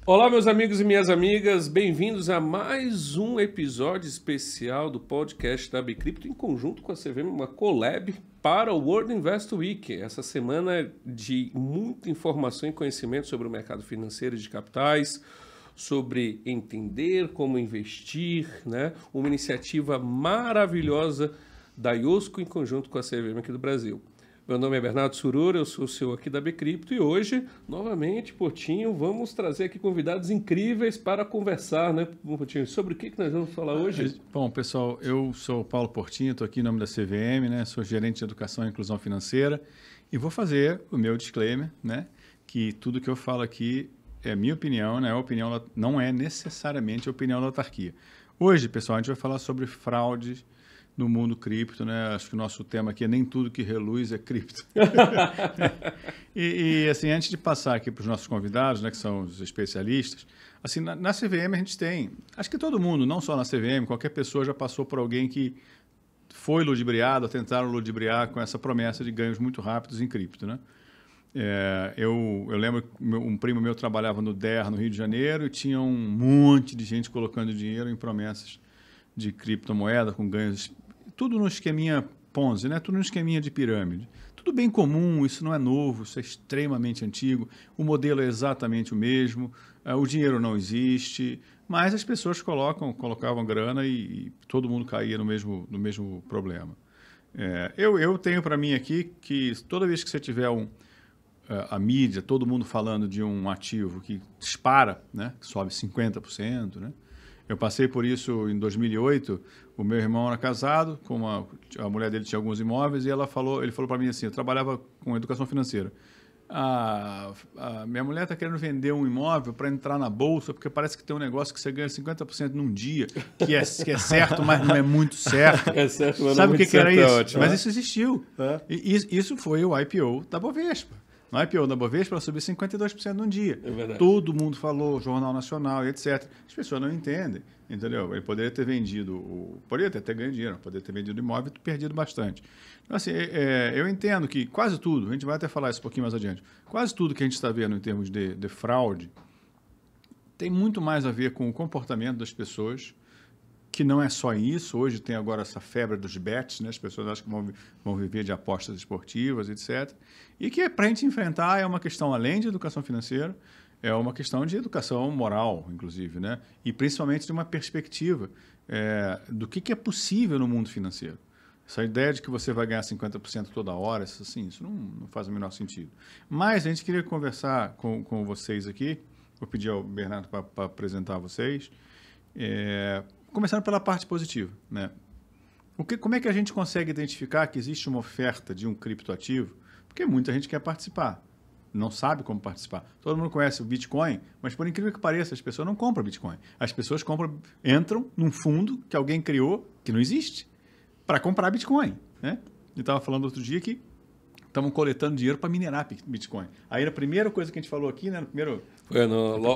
Olá, meus amigos e minhas amigas, bem-vindos a mais um episódio especial do podcast da Bcrypto em conjunto com a CVM, uma collab para o World Investor Week. Essa semana de muita informação e conhecimento sobre o mercado financeiro e de capitais, sobre entender como investir, né? Uma iniciativa maravilhosa da IOSCO em conjunto com a CVM aqui do Brasil. Meu nome é Bernardo Surura, eu sou o CEO aqui da Bcrypto e hoje, novamente, Portinho, vamos trazer aqui convidados incríveis para conversar, né, Portinho? Sobre o que nós vamos falar hoje? Bom, pessoal, eu sou o Paulo Portinho, estou aqui em nome da CVM, né, sou gerente de educação e inclusão financeira e vou fazer o meu disclaimer, né, que tudo que eu falo aqui é minha opinião, né, não é necessariamente a opinião da autarquia. Hoje, pessoal, a gente vai falar sobre fraude no mundo cripto, né? Acho que o nosso tema aqui é nem tudo que reluz é cripto. Assim, antes de passar aqui para os nossos convidados, né, que são os especialistas, assim, na CVM a gente tem, acho que todo mundo, não só na CVM, qualquer pessoa já passou por alguém que foi ludibriado, tentaram ludibriar com essa promessa de ganhos muito rápidos em cripto, né? Eu lembro que um primo meu trabalhava no DER, no Rio de Janeiro, e tinha um monte de gente colocando dinheiro em promessas de criptomoeda com ganhos, tudo no esqueminha Ponzi, né? Tudo no esqueminha de pirâmide. Tudo bem comum, isso não é novo, isso é extremamente antigo, o modelo é exatamente o mesmo, o dinheiro não existe, mas as pessoas colocavam grana e todo mundo caía no mesmo problema. Eu tenho para mim aqui que toda vez que você tiver a mídia, todo mundo falando de um ativo que dispara, né? Que sobe 50%, né? Eu passei por isso em 2008. O meu irmão era casado, a mulher dele tinha alguns imóveis e ele falou para mim assim, eu trabalhava com educação financeira. A minha mulher está querendo vender um imóvel para entrar na bolsa, porque parece que tem um negócio que você ganha 50% num dia, que é certo, mas não é muito certo. É certo, mas sabe não o que era isso? ótimo, mas né? isso existiu. E isso foi o IPO da Bovespa. No IPO da Bovespa, ela subiu 52% num dia. É verdade. Todo mundo falou, Jornal Nacional e etc. As pessoas não entendem, entendeu? Ele poderia ter vendido, poderia ter ganho dinheiro, poderia ter vendido imóvel e perdido bastante. Então, assim, eu entendo que quase tudo, a gente vai até falar isso um pouquinho mais adiante, quase tudo que a gente está vendo em termos de fraude tem muito mais a ver com o comportamento das pessoas, que não é só isso. Hoje tem agora essa febre dos bets, né? As pessoas acham que vão viver de apostas esportivas, etc. E que para a gente enfrentar é uma questão, além de educação financeira, é uma questão de educação moral, inclusive, né? E principalmente de uma perspectiva do que é possível no mundo financeiro. Essa ideia de que você vai ganhar 50% toda hora, isso não faz o menor sentido. Mas a gente queria conversar com vocês aqui, vou pedir ao Bernardo para apresentar vocês, começando pela parte positiva, né? Como é que a gente consegue identificar que existe uma oferta de um criptoativo? Porque muita gente quer participar, não sabe como participar. Todo mundo conhece o Bitcoin, mas por incrível que pareça, as pessoas não compram Bitcoin. As pessoas entram num fundo que alguém criou, que não existe, para comprar Bitcoin, né? Eu estava falando outro dia que estavam coletando dinheiro para minerar Bitcoin. Aí a primeira coisa que a gente falou aqui, né,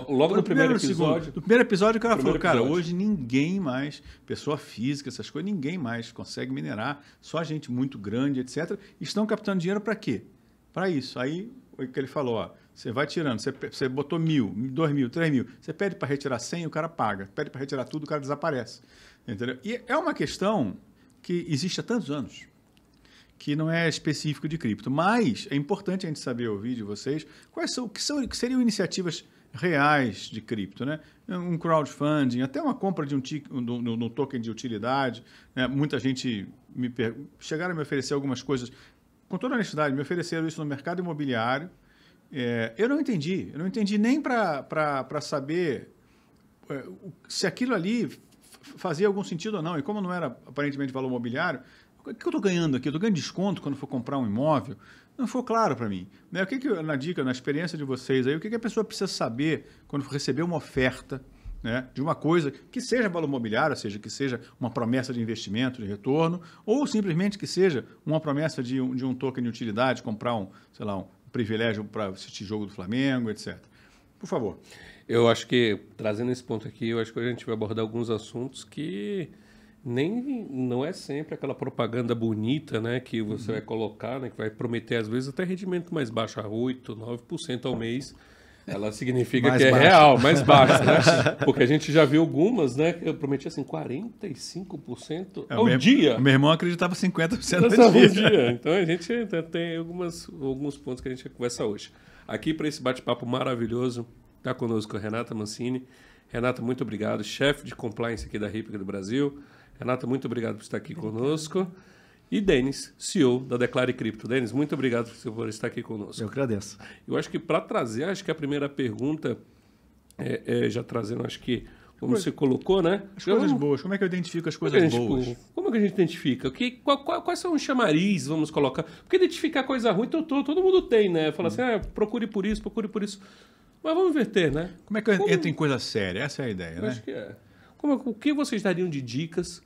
Logo no primeiro episódio. No primeiro episódio, o cara falou, episódio. Hoje ninguém mais, pessoa física, essas coisas, ninguém mais consegue minerar, só gente muito grande, etc. Estão captando dinheiro para quê? Para isso. Aí, o que ele falou, você vai tirando, você botou 1.000, 2.000, 3.000, você pede para retirar 100, o cara paga. Pede para retirar tudo, o cara desaparece. Entendeu? E é uma questão que existe há tantos anos, que não é específico de cripto, mas é importante a gente saber ouvir de vocês que seriam iniciativas reais de cripto, né? Um crowdfunding, até uma compra de no token de utilidade, né? Muita gente chegaram a me oferecer algumas coisas, com toda honestidade, me ofereceram isso no mercado imobiliário. Eu não entendi nem para saber se aquilo ali fazia algum sentido ou não, e como não era aparentemente valor imobiliário, o que eu estou ganhando aqui? Eu estou ganhando desconto quando for comprar um imóvel? Não foi claro para mim. Né? Na experiência de vocês, aí, o que a pessoa precisa saber quando for receber uma oferta, né, de uma coisa que seja valor imobiliário, ou seja, que seja uma promessa de investimento, de retorno, ou simplesmente que seja uma promessa de um token de utilidade, comprar um privilégio para assistir jogo do Flamengo, etc. Por favor. Eu acho que, trazendo esse ponto aqui, eu acho que a gente vai abordar alguns assuntos que não é sempre aquela propaganda bonita, né, que você vai colocar, né, que vai prometer às vezes até rendimento mais baixo, a 8%, 9% ao mês. Ela significa Mais que é baixo. real, mais baixo, né? Porque a gente já viu algumas, né? Que eu prometi assim, 45% ao dia. O meu irmão acreditava 50% Só ao um dia. dia. Então a gente tem alguns pontos que a gente vai conversar hoje. Aqui para esse bate-papo maravilhoso, está conosco a Renata Mancini. Renata, muito obrigado, chefe de compliance aqui da Hippica do Brasil. Renata, muito obrigado por estar aqui conosco. E Denis, CEO da Declare Crypto. Denis, muito obrigado por estar aqui conosco. Eu agradeço. Eu acho que para trazer, acho que a primeira pergunta, já trazendo, acho que, como você colocou, né? As coisas boas. Como é que eu identifico as coisas boas? Como é que a gente identifica? Quais são os chamariz, vamos colocar? Porque identificar coisa ruim, todo mundo tem, né? Fala assim, procure por isso, procure por isso. Mas vamos inverter, né? Como é que eu entro em coisa séria? Essa é a ideia, né? Acho que é. O que vocês dariam de dicas,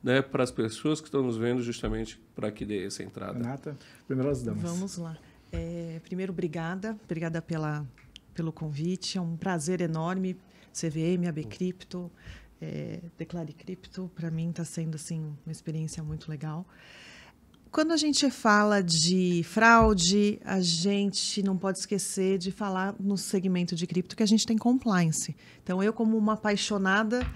né, para as pessoas que estão nos vendo justamente para que dê essa entrada? Renata, primeiro as damas. Vamos lá. Primeiro, obrigada pelo convite. É um prazer enorme. CVM, AB Cripto, Declare Cripto, para mim está sendo assim, uma experiência muito legal. Quando a gente fala de fraude, a gente não pode esquecer de falar no segmento de cripto que a gente tem compliance. Então, eu como uma apaixonada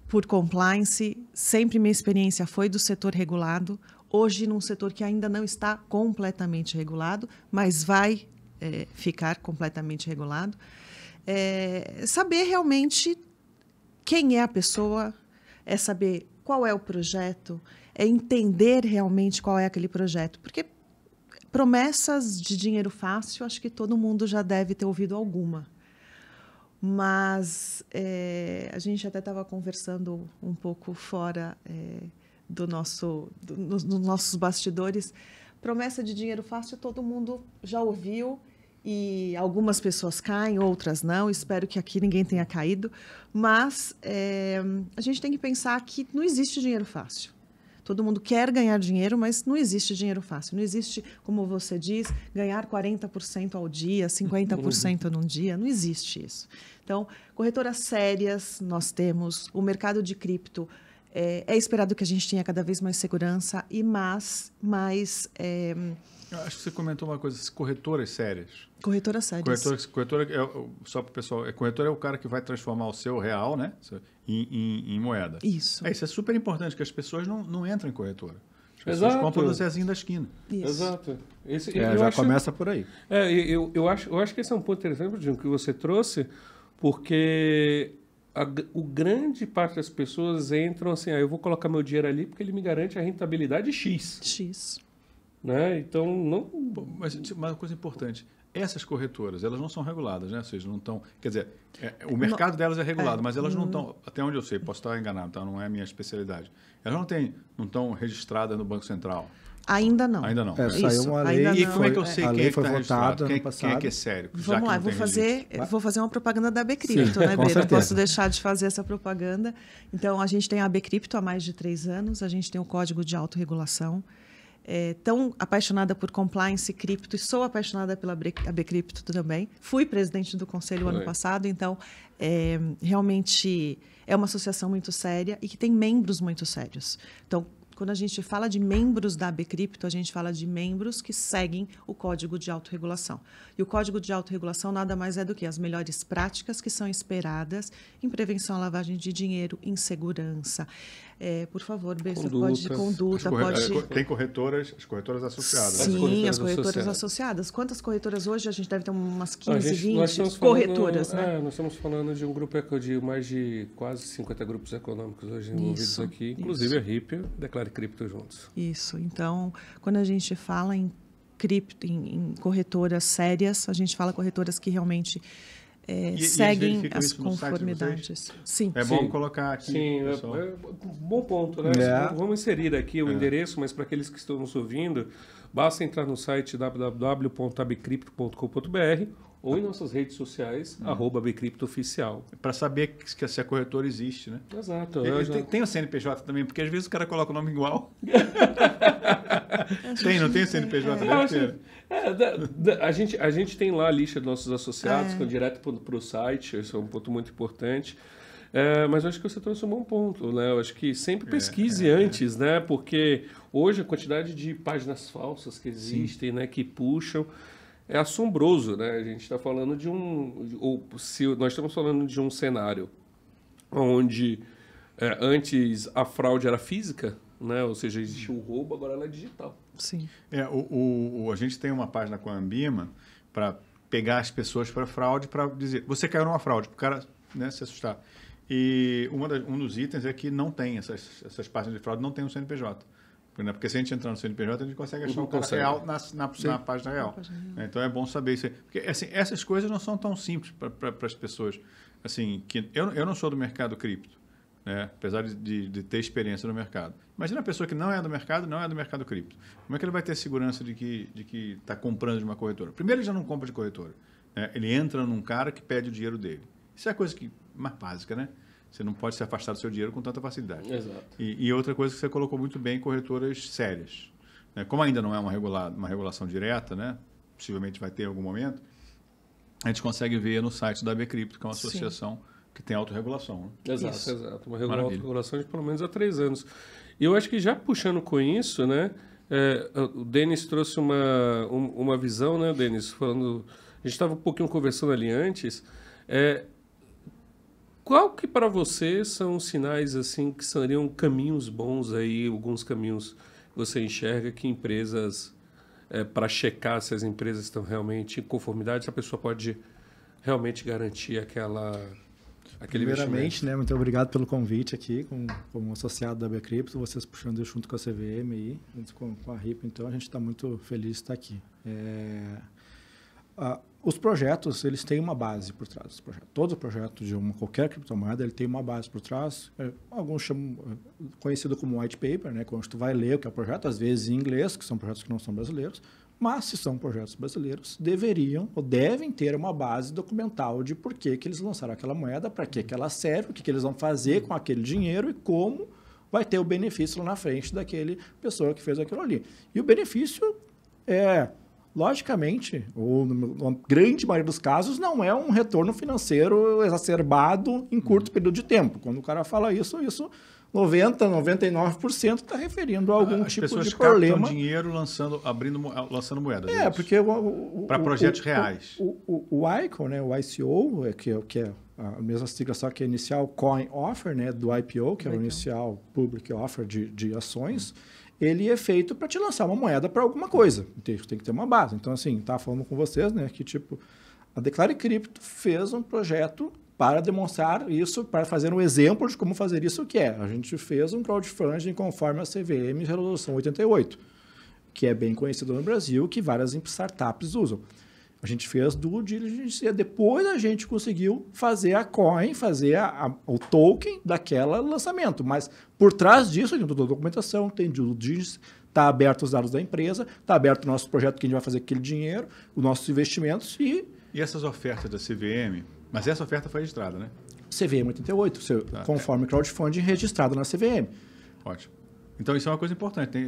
por compliance, sempre minha experiência foi do setor regulado, hoje num setor que ainda não está completamente regulado, mas vai ficar completamente regulado. Saber realmente quem é a pessoa, saber qual é o projeto, entender realmente qual é aquele projeto. Porque promessas de dinheiro fácil, acho que todo mundo já deve ter ouvido alguma. Mas a gente até estava conversando um pouco fora nos nossos bastidores. Promessa de dinheiro fácil, todo mundo já ouviu. E algumas pessoas caem, outras não. Espero que aqui ninguém tenha caído. Mas a gente tem que pensar que não existe dinheiro fácil. Todo mundo quer ganhar dinheiro, mas não existe dinheiro fácil. Não existe, como você diz, ganhar 40% ao dia, 50% num dia. Não existe isso. Então, corretoras sérias nós temos. O mercado de cripto é esperado que a gente tenha cada vez mais segurança e mais Acho que você comentou uma coisa, corretoras sérias. Corretoras sérias. Corretora só para o pessoal, corretora é o cara que vai transformar o seu real, né, em moeda. Isso. Isso é super importante, que as pessoas não entram em corretora. As pessoas Exato. compram no Zezinho da esquina. Isso. Exato. Começa por aí. Eu acho que esse é um ponto interessante, Jim, que você trouxe, porque o grande parte das pessoas entram assim, eu vou colocar meu dinheiro ali porque ele me garante a rentabilidade X. Né? Então, não... Mas uma coisa importante, essas corretoras, elas não são reguladas, né? Ou seja, não estão... Quer dizer, o mercado delas é regulado, mas elas não estão... Até onde eu sei, posso estar enganado, tá? Não é a minha especialidade. Elas não estão registradas no Banco Central. Ainda não. Ainda não. Saiu uma lei. E como é que eu sei quem foi está registrado? votada Quem ano passado. é que é sério? Vamos lá, vou fazer uma propaganda da AB Cripto, Sim, né, com Bê? Não certeza. posso deixar de fazer essa propaganda. Então, a gente tem a AB Cripto há mais de 3 anos, a gente tem o Código de Autorregulação. Tão apaixonada por compliance e cripto, e sou apaixonada pela AB Cripto também. Fui presidente do conselho ano passado, então realmente é uma associação muito séria e que tem membros muito sérios. Então, quando a gente fala de membros da AB Cripto, a gente fala de membros que seguem o Código de Autorregulação. E o Código de Autorregulação nada mais é do que as melhores práticas que são esperadas em prevenção à lavagem de dinheiro, em segurança. Por favor, Bê, você pode conduta, pode... Tem corretoras, as corretoras associadas. Sim, as corretoras associadas. Quantas corretoras hoje? A gente deve ter umas 15, 20 corretoras, né? Nós estamos falando de um grupo de mais de quase 50 grupos econômicos hoje envolvidos aqui, inclusive a Hippica, Declare Cripto juntos. Isso. Então, quando a gente fala em cripto, em corretoras sérias, a gente fala corretoras que realmente seguem as conformidades. Sim. É bom colocar aqui. Sim, bom ponto, né? Vamos inserir aqui o endereço, mas para aqueles que estão nos ouvindo, basta entrar no site www.abcripto.com.br ou em nossas redes sociais, @abcriptooficial. Para saber se a corretora existe, né? Exato. Tem o CNPJ também, porque às vezes o cara coloca o nome igual. Não tem o CNPJ? A gente tem lá a lista dos nossos associados, que vão direto para o site, esse é um ponto muito importante. Mas eu acho que você trouxe um bom ponto, né? Eu acho que sempre pesquise antes, né? Porque hoje a quantidade de páginas falsas que existem, né? Que puxam, é assombroso, né? A gente está falando se nós estamos falando de um cenário onde antes a fraude era física, né? Ou seja, existia o roubo, agora ela é digital. Sim. A gente tem uma página com a Ambima para pegar as pessoas para fraude, para dizer, você caiu numa fraude, para o cara, né, se assustar. E um dos itens é que não tem, essas páginas de fraude não tem um CNPJ. Porque se a gente entrar no CNPJ, a gente consegue achar o cara real na página real. Então é bom saber isso aí. Porque assim, essas coisas não são tão simples para as pessoas. Assim, que eu não sou do mercado cripto, né? Apesar de ter experiência no mercado. Imagina a pessoa que não é do mercado cripto. Como é que ele vai ter segurança de que está comprando de uma corretora? Primeiro, ele já não compra de corretora, né? Ele entra num cara que pede o dinheiro dele. Isso é a coisa mais básica, né? Você não pode se afastar do seu dinheiro com tanta facilidade. Exato. E outra coisa que você colocou muito bem, corretoras sérias, né? Como ainda não é uma regulação direta, né? Possivelmente vai ter em algum momento, a gente consegue ver no site da ABCripto, que é uma associação que tem autorregulação. Né? Exato. Uma autorregulação de pelo menos há 3 anos. E eu acho que já puxando com isso, né? O Denis trouxe uma visão, né, Denis? Falando, a gente estava um pouquinho conversando ali antes. Qual que para você são os sinais assim que seriam caminhos bons aí, alguns caminhos que você enxerga que empresas, para checar se as empresas estão realmente em conformidade, se a pessoa pode realmente garantir aquele Primeiramente, né, muito obrigado pelo convite aqui, como associado da ABCripto, vocês puxando junto com a CVM aí, junto com a RIP, então a gente está muito feliz de estar aqui. Os projetos, eles têm uma base por trás. Todo projeto de qualquer criptomoeda, ele tem uma base por trás. Alguns chamam, conhecido como white paper, né, quando tu vai ler o que é o projeto, às vezes em inglês, que são projetos que não são brasileiros, mas se são projetos brasileiros, deveriam ou devem ter uma base documental de por que eles lançaram aquela moeda, para que ela serve, o que eles vão fazer com aquele dinheiro e como vai ter o benefício lá na frente daquele pessoa que fez aquilo ali. E o benefício logicamente, ou na grande maioria dos casos, não é um retorno financeiro exacerbado em curto período de tempo. Quando o cara fala isso 90%, 99% está referindo a algum tipo de problema. Captam dinheiro lançando moedas. Porque para projetos reais. O ICO, né, o ICO, que é a mesma sigla, só que é Initial Coin Offer, né, do IPO, que é o Initial Public Offer de ações, ele é feito para te lançar uma moeda para alguma coisa. Tem que ter uma base. Então, assim, estava falando com vocês, né, que tipo, a Declare Crypto fez um projeto para demonstrar isso, para fazer um exemplo de como fazer isso, que é. A gente fez um crowdfunding conforme a CVM Resolução 88, que é bem conhecido no Brasil, que várias startups usam. A gente fez due diligence e depois a gente conseguiu fazer a coin, fazer o token daquele lançamento. Mas por trás disso, tem toda a documentação, tem due diligence, está aberto os dados da empresa, está aberto o nosso projeto que a gente vai fazer aquele dinheiro, os nossos investimentos e essas ofertas da CVM, mas essa oferta foi registrada, né? CVM 88, conforme crowdfunding registrado na CVM. Ótimo. Então isso é uma coisa importante.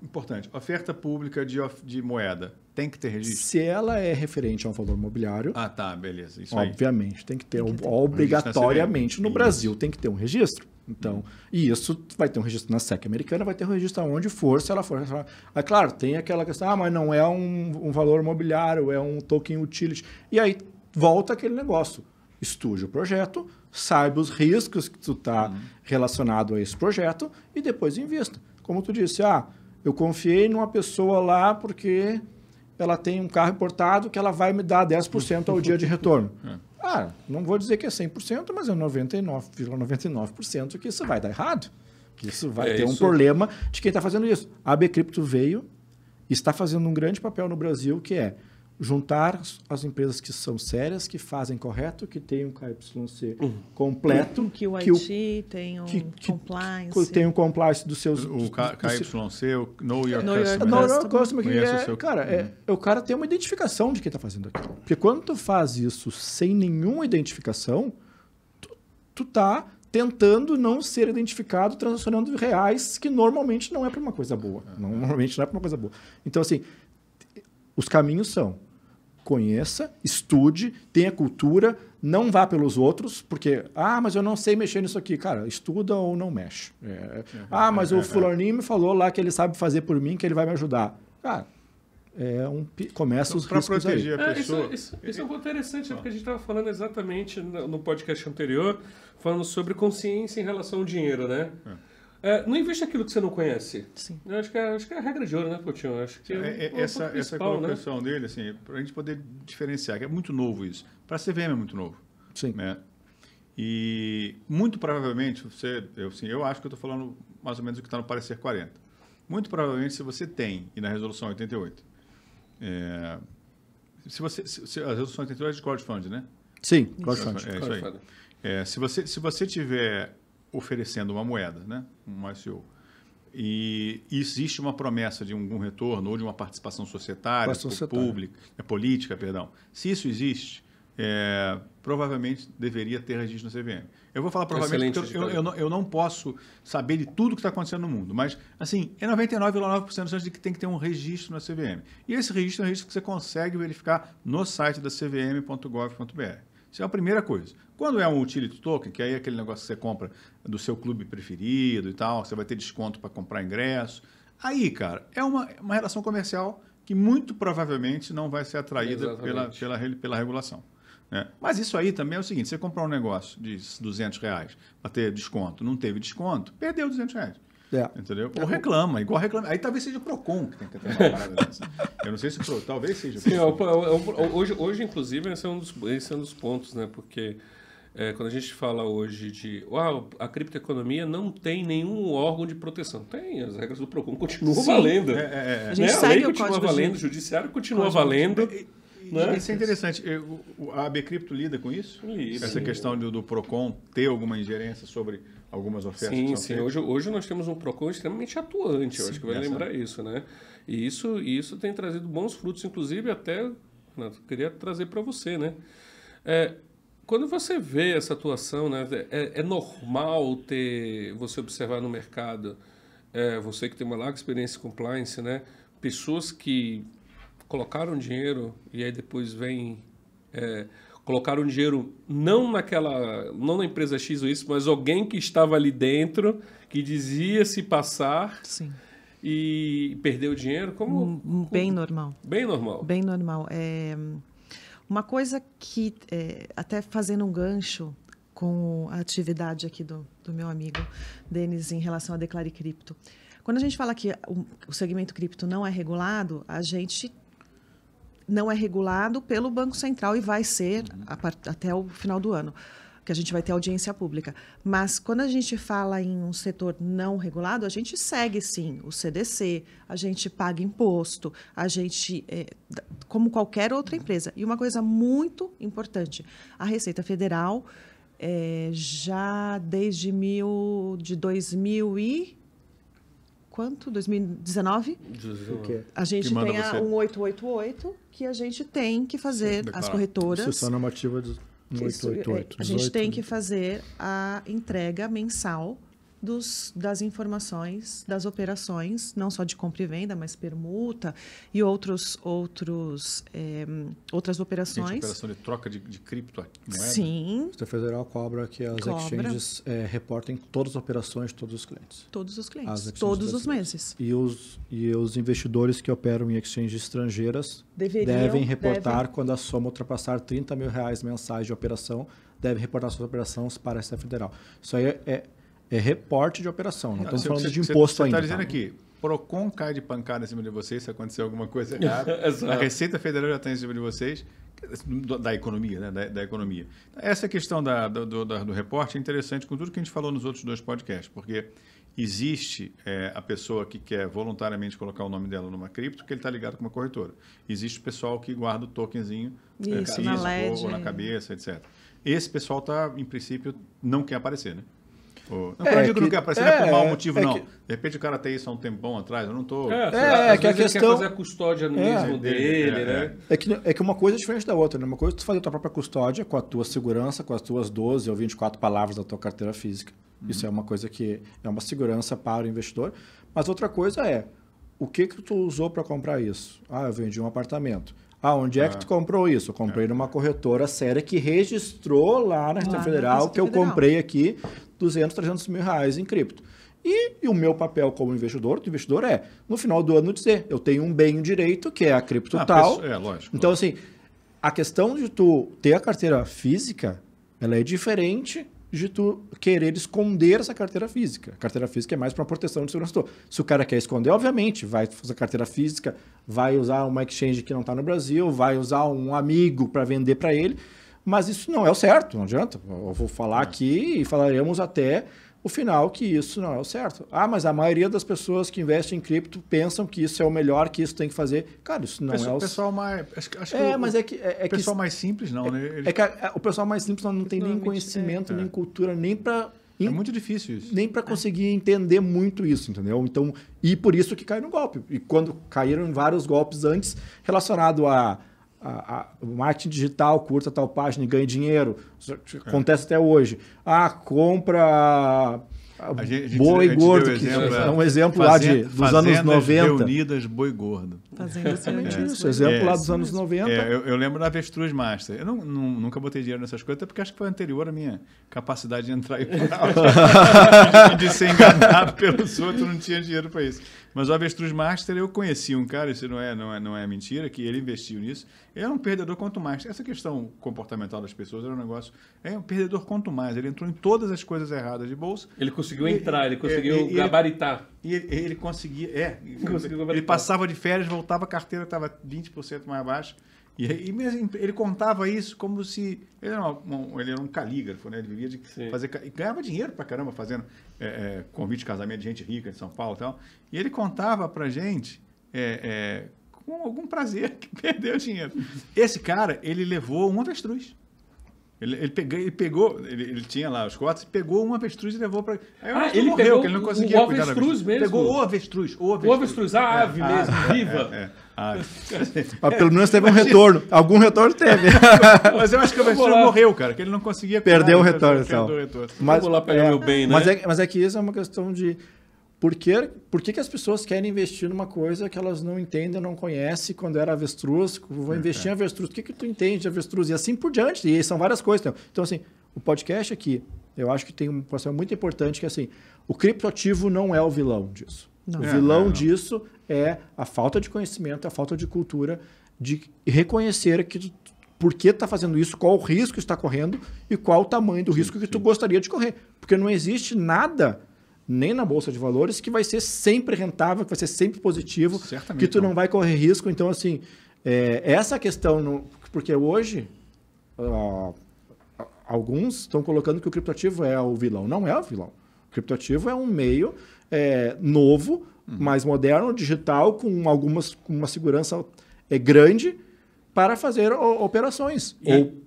Importante. Oferta pública de moeda tem que ter registro? Se ela é referente a um valor imobiliário... beleza. Isso obviamente, aí. Tem que ter obrigatoriamente no Brasil, tem que ter um registro. Então, e isso vai ter um registro na SEC americana, vai ter um registro aonde for, se ela for. Claro, tem aquela questão, mas não é um valor imobiliário, é um token utility. E aí volta aquele negócio. Estude o projeto, saiba os riscos que tu está relacionado a esse projeto e depois invista. Como tu disse, eu confiei numa pessoa lá porque ela tem um carro importado que ela vai me dar 10% ao dia de retorno. Não vou dizer que é 100%, mas é 99,99% que isso vai dar errado. Que isso vai ter um problema de quem está fazendo isso. A ABCripto veio e está fazendo um grande papel no Brasil, que é juntar as empresas que são sérias, que fazem correto, que têm um KYC completo. Que o IT tem um compliance. Tem um compliance dos seus... O KYC, o Know Your Customer. O cara tem uma identificação de quem está fazendo aquilo. Porque quando tu faz isso sem nenhuma identificação, tu tá tentando não ser identificado, transacionando reais, que normalmente não é para uma coisa boa. Normalmente não é para uma coisa boa. Então, assim, os caminhos são: conheça, estude, tenha cultura, não vá pelos outros, porque, mas eu não sei mexer nisso aqui. Cara, estuda ou não mexe. Mas o fulaninho me falou lá que ele sabe fazer por mim, que ele vai me ajudar. Cara, começa os riscos proteger aí. a pessoa. Isso é um ponto interessante, porque a gente estava falando exatamente no podcast anterior, falando sobre consciência em relação ao dinheiro, né? Não investe aquilo que você não conhece. Sim. Eu acho que é a regra de ouro, né, Coutinho? Eu acho que essa colocação dele, assim, para a gente poder diferenciar, que é muito novo isso. Para a CVM é muito novo. Sim. Né? E muito provavelmente, eu acho que eu estou falando mais ou menos o que está no parecer 40. Muito provavelmente, se você tem, e na resolução 88, a resolução 88 é de crowdfunding, né? Sim, crowdfunding. É isso aí. Se você tiver oferecendo uma moeda, né? Um ICO, e existe uma promessa de algum retorno ou de uma participação societária, política, perdão. Se isso existe, provavelmente deveria ter registro na CVM. Eu vou falar provavelmente porque eu não posso saber de tudo que está acontecendo no mundo, mas assim, é 99,9% de chance de que tem que ter um registro na CVM. E esse registro é um registro que você consegue verificar no site da cvm.gov.br. Isso é a primeira coisa. Quando é um utility token, que aí é aquele negócio que você compra do seu clube preferido e tal, você vai ter desconto para comprar ingresso. Aí, cara, é uma relação comercial que muito provavelmente não vai ser atraída pela regulação. Né? Mas isso aí também é o seguinte, você comprar um negócio de R$200 para ter desconto, não teve desconto, perdeu R$200. Entendeu? Ou reclama. Aí talvez seja o PROCON que tem que ter uma parada dessa. Eu não sei se talvez seja o PROCON. Hoje, inclusive, esse é um dos pontos, né? Porque quando a gente fala hoje de a criptoeconomia não tem nenhum órgão de proteção. Tem, as regras do PROCON continuam valendo. A gente segue o continua valendo, o judiciário continua valendo. Né? Isso é interessante. A AB Cripto lida com isso? Essa questão do PROCON ter alguma ingerência sobre algumas ofertas? Sim. Hoje nós temos um PROCON extremamente atuante, eu acho que vai lembrar isso, né? E isso tem trazido bons frutos, inclusive até, eu queria trazer para você, né? Quando você vê essa atuação, né, é normal você observar no mercado, você que tem uma larga experiência em compliance, né, pessoas que colocaram dinheiro e aí depois colocaram dinheiro não na empresa X ou isso, mas alguém que estava ali dentro, que dizia se passar. Sim. E perdeu dinheiro? Bem normal. Bem normal. Bem normal. Uma coisa que, até fazendo um gancho com a atividade aqui do meu amigo Denis em relação a Declare Cripto. Quando a gente fala que o segmento cripto não é regulado, a gente não é regulado pelo Banco Central e vai ser até o final do ano, que a gente vai ter audiência pública. Mas quando a gente fala em um setor não regulado, a gente segue, sim, o CDC, a gente paga imposto, a gente, como qualquer outra empresa. E uma coisa muito importante, a Receita Federal, já desde 2000 e... Quanto? 2019? A gente tem a 1888, que a gente tem que fazer as corretoras. Isso é a normativa do 1888. A gente tem que fazer a entrega mensal das informações, das operações, não só de compra e venda, mas permuta e outras operações. Gente, operação de troca de criptomoeda? Sim. A Federal cobra que as exchanges reportem todas as operações de todos os clientes. Todos os clientes, todos os meses. E os investidores que operam em exchanges estrangeiras devem reportar quando a soma ultrapassar R$30 mil mensais de operação, devem reportar suas operações para a Federal. Isso aí é reporte de operação, não estamos falando de imposto ainda. Você está dizendo aqui, PROCON cai de pancada em cima de vocês se acontecer alguma coisa errada. A Receita Federal já está em cima de vocês, da economia, né? Da economia. Essa questão do reporte é interessante com tudo que a gente falou nos outros dois podcasts, porque existe a pessoa que quer voluntariamente colocar o nome dela numa cripto, que ele está ligado com uma corretora. Existe o pessoal que guarda o tokenzinho na LED, ou na cabeça, etc. Esse pessoal, em princípio, não quer aparecer, né? Quando eu digo que não quer aparecer, não é por mau motivo, não. De repente o cara tem isso há um tempão atrás, eu não estou... que a questão... quer fazer a custódia no mesmo dele, né? É que uma coisa é diferente da outra, né? Uma coisa é tu fazer a tua própria custódia com a tua segurança, com as tuas 12 ou 24 palavras da tua carteira física. Isso é uma coisa que é uma segurança para o investidor. Mas outra coisa é, o que tu usou para comprar isso? Eu vendi um apartamento. Onde é que tu comprou isso? Eu comprei numa corretora séria que registrou lá na Receita Federal que eu comprei aqui 200, 300 mil reais em cripto. E o meu papel como investidor, do investidor no final do ano, dizer, eu tenho um bem direito, que é a cripto tal. Lógico. Então, assim, a questão de tu ter a carteira física, ela é diferente de tu querer esconder essa carteira física. A carteira física é mais para uma proteção de segurança. Se o cara quer esconder, obviamente, vai fazer carteira física, vai usar uma exchange que não está no Brasil, vai usar um amigo para vender para ele, mas isso não é o certo, não adianta. Eu vou falar aqui e falaremos até o final que isso não é o certo. Mas a maioria das pessoas que investem em cripto pensam que isso é o melhor, que isso tem que fazer. Cara, isso não é o... pessoal mais... Acho mas é que... o pessoal mais simples não, né? O pessoal mais simples não tem nem conhecimento, nem cultura, nem para... É muito difícil isso. Nem para conseguir entender muito isso, entendeu? Então, e por isso que caiu no golpe. E quando caíram em vários golpes antes relacionado a marketing digital, curta tal página e ganha dinheiro. Acontece até hoje. Compra boi gordo, que é um exemplo lá dos anos 90. Reunidas Boi Gordo. Isso, exemplo lá dos anos 90. Eu lembro da Avestruz Master. Eu nunca botei dinheiro nessas coisas, até porque acho que foi anterior à minha capacidade de entrar e de ser enganado pelos outros, não tinha dinheiro para isso. Mas o Avestruz Master, eu conheci um cara, isso não é mentira, que ele investiu nisso. Ele era um perdedor quanto mais. Essa questão comportamental das pessoas era um negócio... É um perdedor quanto mais. Ele entrou em todas as coisas erradas de bolsa. Ele conseguiu entrar, ele conseguiu gabaritar. E ele conseguia... Ele passava de férias, voltava, a carteira estava 20% mais baixa. E mesmo ele contava isso como se... Ele era um calígrafo, né? Ele vivia de fazer... E ganhava dinheiro pra caramba fazendo convite de casamento de gente rica de São Paulo e tal. E ele contava pra gente... com algum prazer que perdeu dinheiro. Esse cara, ele levou um avestruz. Ele tinha lá os cotas, pegou um avestruz e levou para... ele morreu, pegou que ele não conseguia o avestruz mesmo? Pegou o avestruz. O avestruz, a ave mesmo, viva. Mas pelo menos teve um retorno. Algum retorno teve. Mas eu acho que o avestruz morreu, cara, que ele não conseguia... Perdeu o retorno. Vamos lá pegar meu bem, né? Mas é que isso é uma questão de... Por que as pessoas querem investir numa coisa que elas não entendem, não conhecem? Quando era avestruz, vou investir em avestruz. O que tu entende de avestruz? E assim por diante. E são várias coisas. Então, assim, o podcast aqui, eu acho que tem uma questão muito importante, que assim, o criptoativo não é o vilão disso. Não. O vilão disso é a falta de conhecimento, a falta de cultura, de reconhecer que por que está fazendo isso, qual o risco está correndo e qual o tamanho do risco que tu gostaria de correr. Porque não existe nada... nem na Bolsa de Valores, que vai ser sempre rentável, que vai ser sempre positivo, certamente que tu não vai correr risco. Então, assim, essa questão... Porque hoje, alguns estão colocando que o criptoativo é o vilão. Não é o vilão. O criptoativo é um meio novo, mais moderno, digital, com uma segurança grande para fazer operações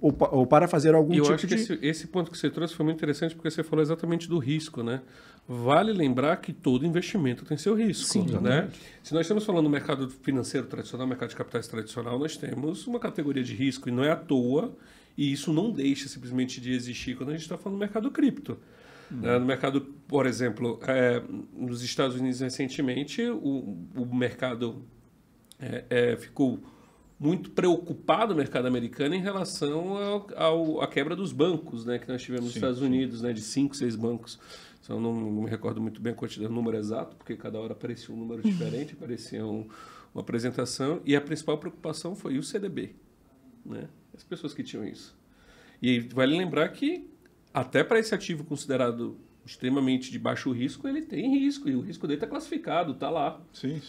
ou para fazer algum tipo de... Eu acho que esse ponto que você trouxe foi muito interessante, porque você falou exatamente do risco, né? Vale lembrar que todo investimento tem seu risco. Sim, né? Se nós estamos falando do mercado financeiro tradicional, mercado de capitais tradicional, nós temos uma categoria de risco, e não é à toa, e isso não deixa simplesmente de existir quando a gente está falando do mercado cripto. No mercado, por exemplo, nos Estados Unidos recentemente, o mercado ficou muito preocupado, o mercado americano, em relação à quebra dos bancos, né, que nós tivemos nos Estados Unidos, né, de 5, 6 bancos. Eu não me recordo muito bem o número exato, porque cada hora aparecia um número diferente, aparecia uma apresentação, e a principal preocupação foi o CDB, né? As pessoas que tinham isso. E vale lembrar que, até para esse ativo considerado extremamente de baixo risco, ele tem risco, e o risco dele está classificado, está lá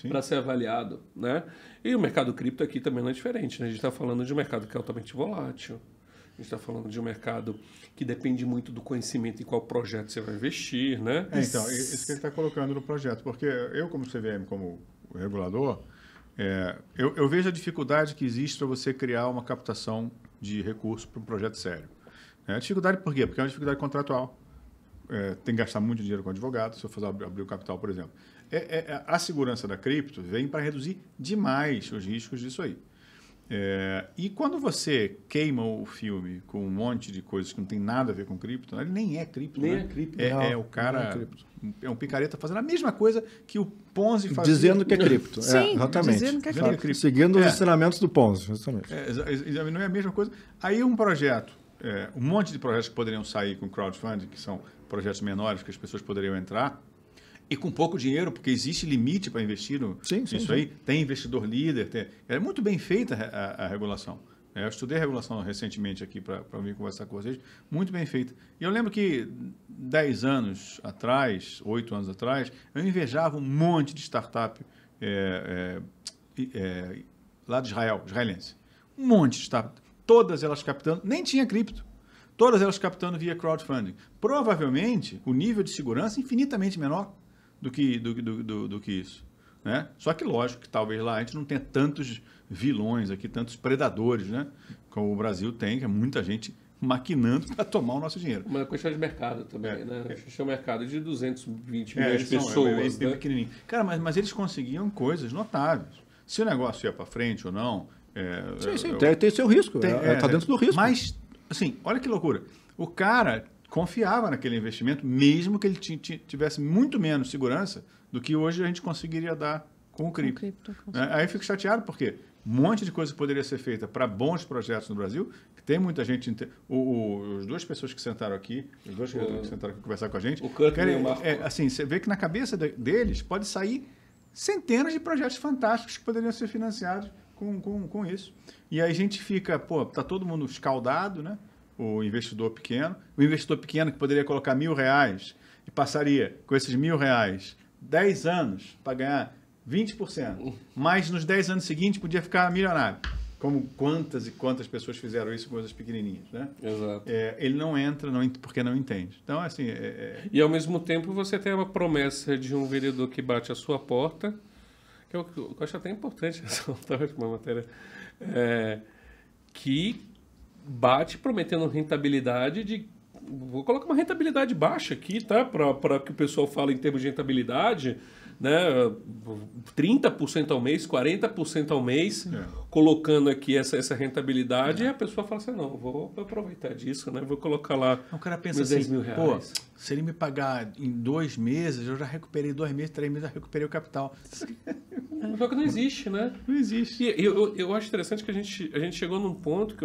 para ser avaliado, né? E o mercado cripto aqui também não é diferente, né? A gente está falando de um mercado que é altamente volátil, a gente está falando de um mercado que depende muito do conhecimento em qual projeto você vai investir, né? Então, isso que ele está colocando no projeto, porque eu, como CVM, como regulador, eu vejo a dificuldade que existe para você criar uma captação de recursos para um projeto sério. A dificuldade por quê? Porque é uma dificuldade contratual. Tem que gastar muito dinheiro com advogado, se eu for abrir o capital, por exemplo. A segurança da cripto vem para reduzir demais os riscos disso aí. E quando você queima o filme com um monte de coisas que não tem nada a ver com cripto, ele nem é cripto. Nem né? é cripto. O cara é um picareta fazendo a mesma coisa que o Ponzi fazia. Dizendo que é cripto. Sim, exatamente. Dizendo que é cripto. Seguindo os ensinamentos do Ponzi. Exatamente. Não é a mesma coisa. Aí um projeto, um monte de projetos que poderiam sair com crowdfunding, que são projetos menores que as pessoas poderiam entrar, E com pouco dinheiro, porque existe limite para investir nisso aí. Tem investidor líder. É muito bem feita a regulação. Eu estudei regulação recentemente aqui para vir conversar com vocês. Muito bem feita. E eu lembro que 10 anos atrás, 8 anos atrás, eu invejava um monte de startup lá de Israel, israelense. Um monte de startup. Todas elas captando, nem tinha cripto. Todas elas captando via crowdfunding. Provavelmente, o nível de segurança é infinitamente menor do que isso. Né? Só que, lógico, que talvez lá a gente não tenha tantos vilões aqui, tantos predadores, né? Como o Brasil tem, que é muita gente maquinando para tomar o nosso dinheiro. Uma questão de mercado também, né? A gente tem um mercado de 220 milhões de pessoas. Né? Pequenininho. Cara, mas eles conseguiam coisas notáveis. Se o negócio ia para frente ou não... tem seu risco. Está dentro do risco. Mas, assim, olha que loucura. O cara confiava naquele investimento, mesmo que ele tivesse muito menos segurança do que hoje a gente conseguiria dar com o cripto. Aí eu fico chateado, porque um monte de coisa poderia ser feita para bons projetos no Brasil, que tem muita gente... As duas pessoas que sentaram aqui, que sentaram aqui conversar com a gente... O Curtin e o Marco. Assim, você vê que na cabeça deles pode sair centenas de projetos fantásticos que poderiam ser financiados com isso. E aí a gente fica, tá todo mundo escaldado, né? O investidor pequeno que poderia colocar R$1.000 e passaria com esses R$1.000 10 anos para ganhar 20%, mas nos 10 anos seguintes podia ficar milionário. Como quantas e quantas pessoas fizeram isso com coisas pequenininhas, né? Exato. Ele não entra porque não entende. Então, assim... E, ao mesmo tempo, você tem uma promessa de um vereador que bate a sua porta, que eu acho até importante essa última matéria, que bate prometendo rentabilidade de... Vou colocar uma rentabilidade baixa aqui, tá? Para que o pessoal fale em termos de rentabilidade, né? 30% ao mês, 40% ao mês, colocando aqui essa rentabilidade, e a pessoa fala assim, não, vou aproveitar disso, né? Vou colocar lá o cara pensa assim, R$10.000. Se ele me pagar em 2 meses, eu já recuperei 2 meses, 3 meses, já recuperei o capital. Só que não existe, né? Não existe. E eu acho interessante que a gente chegou num ponto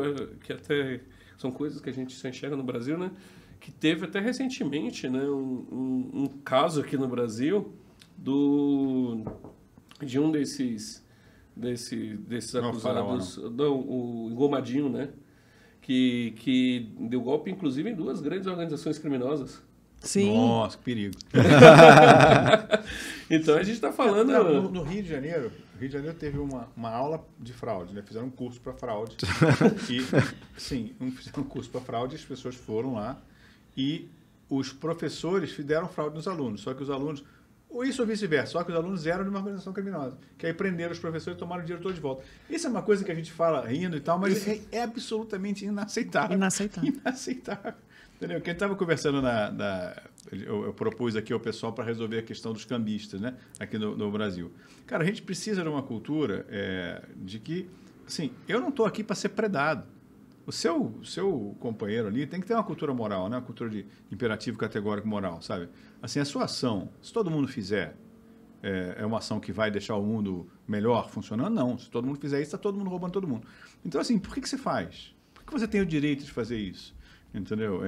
que até... São coisas que a gente só enxerga no Brasil, né? Que teve até recentemente, né, um caso aqui no Brasil de um desses acusados, o Engomadinho, né? Que deu golpe, inclusive, em 2 grandes organizações criminosas. Sim. Nossa, que perigo. Então a gente está falando... No Rio de Janeiro teve uma aula de fraude, né? Fizeram um curso para fraude. Fizeram um curso para fraude, as pessoas foram lá e os professores fizeram fraude nos alunos. Só que os alunos... Ou isso ou vice-versa, só que os alunos eram de uma organização criminosa. Que aí prenderam os professores e tomaram o dinheiro todo de volta. Isso é uma coisa que a gente fala rindo e tal, mas é absolutamente inaceitável. Inaceitável. Entendeu? Quem estava conversando eu propus aqui ao pessoal para resolver a questão dos cambistas, né? Aqui no Brasil. Cara, a gente precisa de uma cultura de que, assim, eu não estou aqui para ser predado. O seu companheiro ali tem que ter uma cultura moral, né? Uma cultura de imperativo categórico moral, sabe? Assim, a sua ação, se todo mundo fizer, é uma ação que vai deixar o mundo melhor funcionando? Não. Se todo mundo fizer isso, está todo mundo roubando todo mundo. Então, assim, por que você faz? Por que você tem o direito de fazer isso? Entendeu?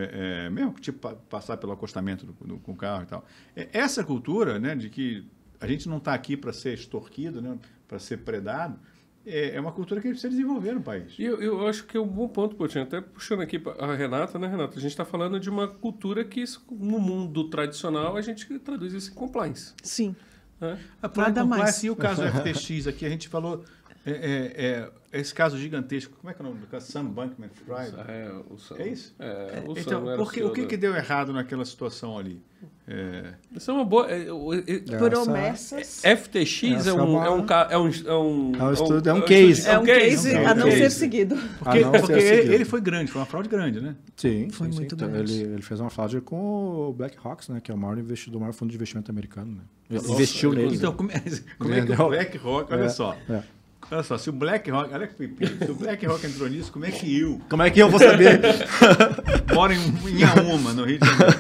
Mesmo que tipo passar pelo acostamento com o carro e tal. Essa cultura, né, de que a gente não está aqui para ser extorquido, né, para ser predado, é uma cultura que a gente precisa desenvolver no país. E eu acho que é um bom ponto, Potinho, até puxando aqui a Renata, né, Renata? A gente está falando de uma cultura que no mundo tradicional a gente traduz isso em compliance. Sim. Nada mais. E o caso FTX aqui, a gente falou... esse caso gigantesco, como é que é o nome do caso? Sam Bankman-Fried? É isso? Então, o que deu errado naquela situação ali? Isso é uma boa... Promessas. FTX é um case. É um case a não ser seguido. Porque ele foi grande, foi uma fraude grande, né? Sim, foi muito grande. Ele fez uma fraude com o BlackRock, né? Que é o maior fundo de investimento americano. Né? Investiu nele. Então, como é que o BlackRock... Olha só. Olha só, se o BlackRock entrou nisso, como é que eu vou saber? Moro em Inhaúma, no Rio de Janeiro.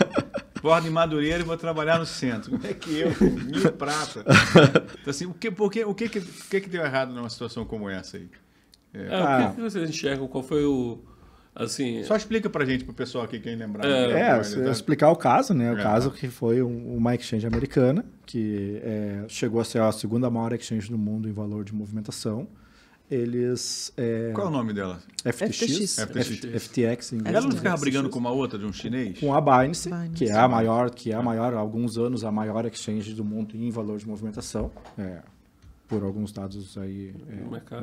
Bordo em Madureira e vou trabalhar no centro. Como é que eu, 1.000 prata? Então, assim, o que deu errado numa situação como essa aí? O que vocês enxergam? Qual foi Assim, Só explica pra gente, pro pessoal aqui, quem lembrar. Explicar o caso, né? O caso que foi uma exchange americana, que chegou a ser a segunda maior exchange do mundo em valor de movimentação. Eles... Qual é o nome dela? FTX. FTX. Ela não ficava brigando com uma outra de um chinês? Com a Binance, que é a maior, há alguns anos, a maior exchange do mundo em valor de movimentação, por alguns dados aí,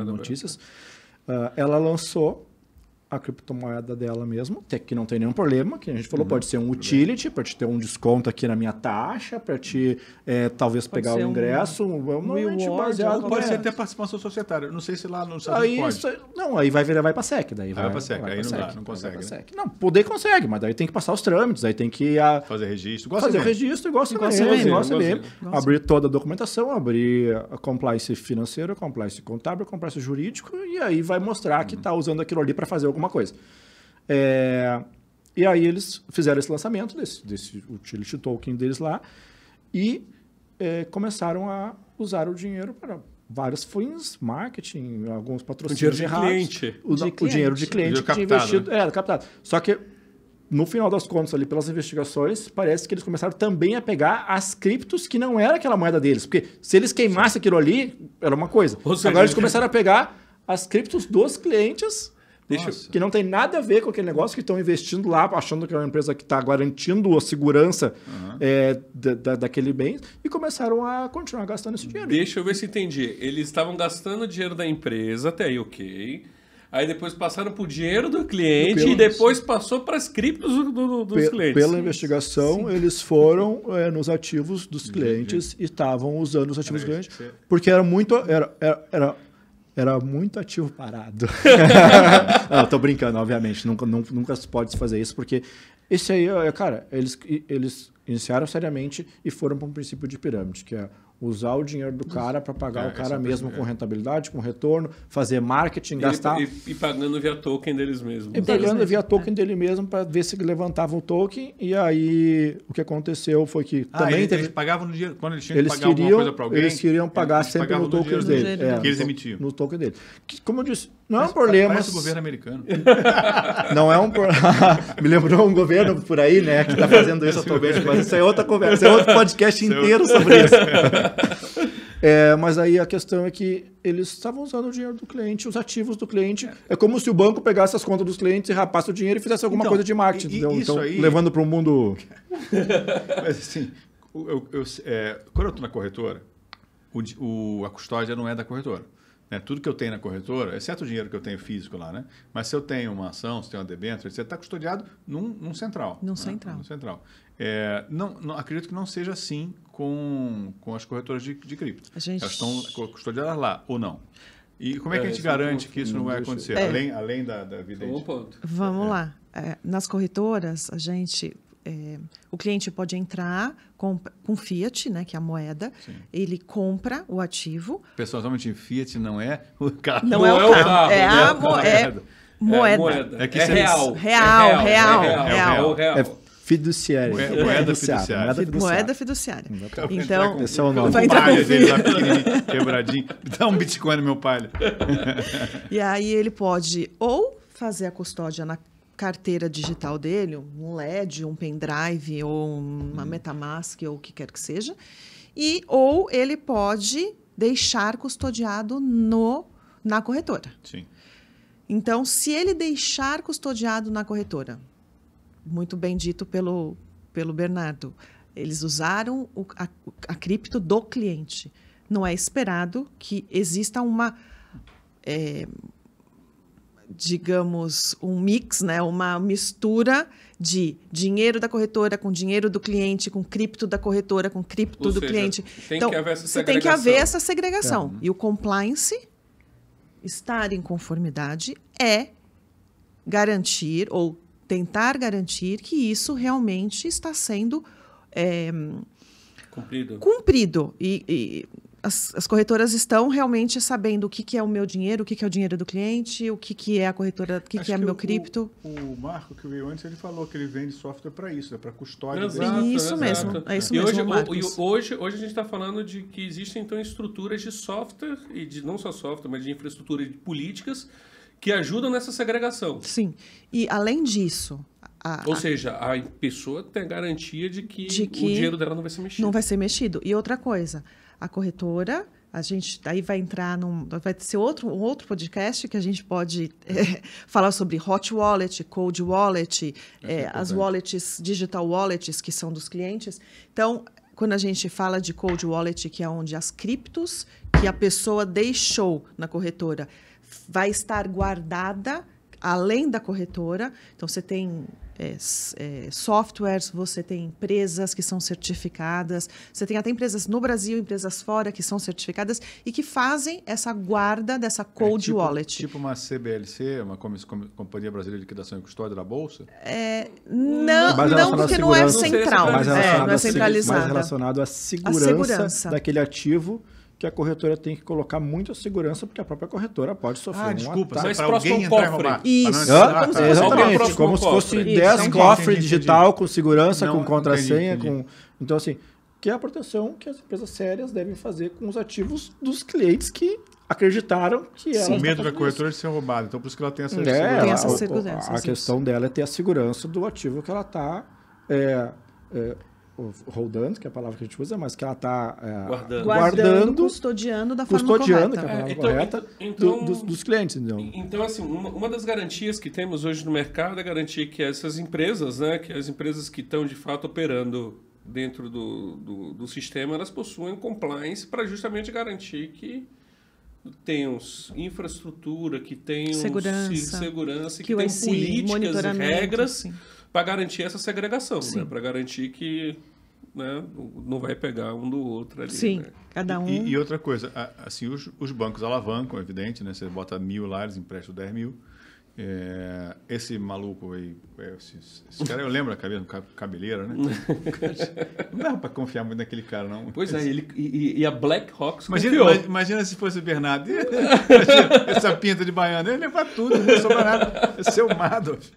notícias. Ela lançou a criptomoeda dela mesmo, que não tem nenhum problema, que a gente falou, pode ser um utility, para te ter um desconto aqui na minha taxa, para te talvez pegar o ingresso, baseado... Pode ser até participação societária, não sei se lá nos Estados Unidos pode. Não, aí vai para SEC. Daí vai para SEC, aí não consegue. Né? Não, poder consegue, mas daí tem que passar os trâmites, aí tem que... fazer registro, igual você vê. Abrir toda a documentação, abrir a compliance financeira, compliance contábil, compliance jurídico, e aí vai mostrar que está usando aquilo ali para fazer alguma coisa. E aí eles fizeram esse lançamento desse utility token deles lá e começaram a usar o dinheiro para vários fins, marketing, alguns patrocínios errados. O dinheiro de cliente que tinha investido. Captado. Só que no final das contas, ali, pelas investigações, parece que eles começaram também a pegar as criptos que não era aquela moeda deles. Porque se eles queimassem aquilo ali, era uma coisa. Agora eles começaram a pegar as criptos dos clientes... que não tem nada a ver com aquele negócio, que estão investindo lá, achando que é uma empresa que está garantindo a segurança daquele bem, e começaram a continuar gastando esse dinheiro. Deixa eu ver se entendi. Eles estavam gastando o dinheiro da empresa, até aí ok. Aí depois passaram para o dinheiro do cliente e depois passou para as criptos dos clientes. Pela investigação, eles foram nos ativos dos clientes e estavam usando os ativos dos clientes, porque era muito... Era muito ativo parado. Não, tô brincando, obviamente. Nunca se pode fazer isso, porque esse aí, cara, eles iniciaram seriamente e foram para um princípio de pirâmide, que é usar o dinheiro do cara para pagar o cara mesmo com rentabilidade, com retorno, fazer marketing, gastar... E pagando via token deles mesmos. E pagando via token dele mesmo para ver se levantava o token. E aí o que aconteceu foi que também eles pagavam no dinheiro, quando eles tinham que pagar alguma coisa para alguém. Eles queriam pagar sempre no token dele. Que eles emitiam. No token dele. Que, como eu disse, não é um problema... Parece o governo americano. Não é um problema... Me lembrou um governo por aí, né, que está fazendo isso atualmente. Mas isso é outra conversa. Isso é outro podcast inteiro sobre isso. Mas aí a questão é que eles estavam usando o dinheiro do cliente, os ativos do cliente. É como se o banco pegasse as contas dos clientes e rapasse o dinheiro e fizesse alguma coisa de marketing. Então, aí... levando para um mundo... Mas assim, quando eu estou na corretora, a custódia não é da corretora. Né? Tudo que eu tenho na corretora, exceto o dinheiro que eu tenho físico lá, né? Mas se eu tenho uma ação, se eu tenho uma debênture, você está custodiado num central. Num central. Não, acredito que não seja assim com as corretoras de cripto. Elas estão custodiadas lá, ou não? E como é que a gente garante que isso não vai acontecer? Além da evidência? Vamos lá. Nas corretoras, a gente... o cliente pode entrar com fiat, né, que é a moeda. Sim. Ele compra o ativo. Pessoalmente, Fiat não é o carro. Não é o carro. É a moeda. É real. Real. Fiduciária. Moeda fiduciária. Então, esse é o nome. Vai entrar com dele lá pequenininho, quebradinho. Dá um Bitcoin no meu palha. E aí ele pode ou fazer a custódia na carteira digital dele, um LED, um pendrive ou uma MetaMask ou o que quer que seja, ou ele pode deixar custodiado na corretora. Sim. Então, se ele deixar custodiado na corretora, muito bem dito pelo Bernardo, eles usaram a cripto do cliente. Não é esperado que exista uma... digamos, um mix, né? Uma mistura de dinheiro da corretora com dinheiro do cliente, com cripto da corretora, com cripto do cliente. Então, você tem que haver essa segregação. E o compliance, estar em conformidade, é garantir ou tentar garantir que isso realmente está sendo cumprido. E as corretoras estão realmente sabendo o que é o meu dinheiro, o que é o dinheiro do cliente, o que é a corretora, o que é o meu cripto. O Marco que veio antes, ele falou que ele vende software para isso, para custódia. Isso mesmo. É isso mesmo, hoje a gente está falando de que existem, então, estruturas de software, e não só software, mas de infraestrutura de políticas, que ajudam nessa segregação. Sim. E, além disso... Ou seja, a pessoa tem a garantia de que o dinheiro dela não vai ser mexido. Não vai ser mexido. E outra coisa, a corretora, a gente aí vai entrar vai ser outro podcast que a gente pode falar sobre hot wallet, cold wallet, as wallets, digital wallets, que são dos clientes. Então, quando a gente fala de cold wallet, que é onde as criptos que a pessoa deixou na corretora vai estar guardada além da corretora. Então, você tem softwares, você tem empresas que são certificadas, você tem até empresas no Brasil, empresas fora que são certificadas e que fazem essa guarda dessa cold wallet. Tipo uma CBLC, uma Companhia Brasileira de Liquidação e Custódia da Bolsa? Não, porque não é central, não é centralizado. Mais relacionado à segurança daquele ativo, que a corretora tem que colocar muita segurança, porque a própria corretora pode sofrer um ataque. Mas para alguém entrar e roubar. Isso. Exatamente. Como se fosse 10 cofres digital com segurança, com contrassenha. Então, assim, que é a proteção que as empresas sérias devem fazer com os ativos dos clientes que acreditaram que ela... O medo da corretora de ser roubada. Então, por isso que ela tem essa segurança. Tem essa segurança. A questão dela é ter a segurança do ativo que ela está... rodando, que é a palavra que a gente usa, mas que ela está guardando, custodiando da forma correta. Que é a palavra correta dos clientes. Então, assim, uma das garantias que temos hoje no mercado é garantir que essas empresas, né, que as empresas que estão de fato operando dentro do sistema, elas possuem compliance para justamente garantir que tenham infraestrutura, que tenham segurança, que tenham políticas e regras para garantir essa segregação, né? Para garantir que, né, não vai pegar um do outro ali. Sim, né? cada um. E outra coisa, assim, os bancos alavancam, evidente, né? Você bota 1.000 lá, eles emprestam 10 mil. Esse maluco aí, esse cara, eu lembro a cabeleira, né? Não dava para confiar muito naquele cara, não. Pois é, e a Black Hawks imagina se fosse o Bernardo. Essa pinta de baiano, ele leva tudo, não sobra nada. É seu Madoff.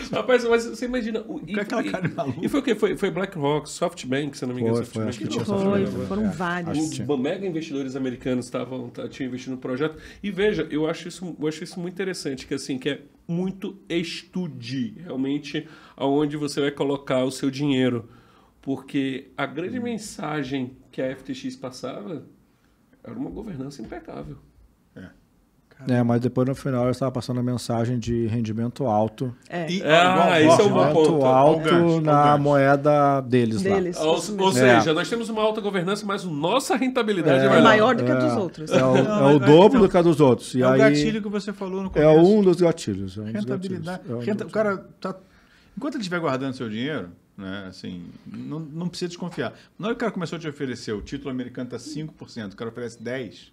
Rapaz, mas você imagina... aquela cara de maluco. E foi o quê? Foi BlackRock, SoftBank, se não me engano. Foram vários. Os mega investidores americanos tinham investido no projeto. E veja, eu acho isso muito interessante, que assim, que é muito estude realmente aonde você vai colocar o seu dinheiro. Porque a grande mensagem que a FTX passava era uma governança impecável. Mas depois no final eu estava passando a mensagem de rendimento alto. Isso é um bom ponto. Rendimento alto na moeda deles lá. Ou seja, nós temos uma alta governança, mas a nossa rentabilidade é maior do que a dos outros. É o dobro do que a dos outros. É o gatilho que você falou no começo. É um dos gatilhos. Rentabilidade. O cara tá... Enquanto ele estiver guardando seu dinheiro, né, assim, não precisa desconfiar. Na hora que o cara começou a te oferecer, o título americano está 5%, o cara oferece 10%.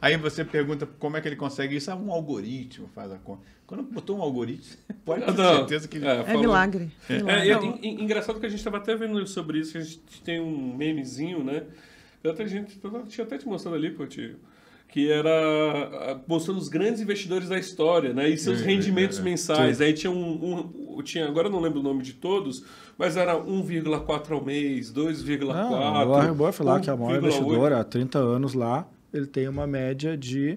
Aí você pergunta como é que ele consegue isso. Um algoritmo faz a conta. Quando botou um algoritmo, pode ter certeza que ele... É milagre. Engraçado que a gente estava até vendo sobre isso, que a gente tem um memezinho, né? Eu tinha até te mostrado ali, pô, tio, que era mostrando os grandes investidores da história, né? E seus rendimentos mensais. Sim. Aí tinha, agora eu não lembro o nome de todos, mas era 1,4 ao mês, 2,4. O Warren Buffett lá, que é a maior investidora há 30 anos lá, ele tem uma média de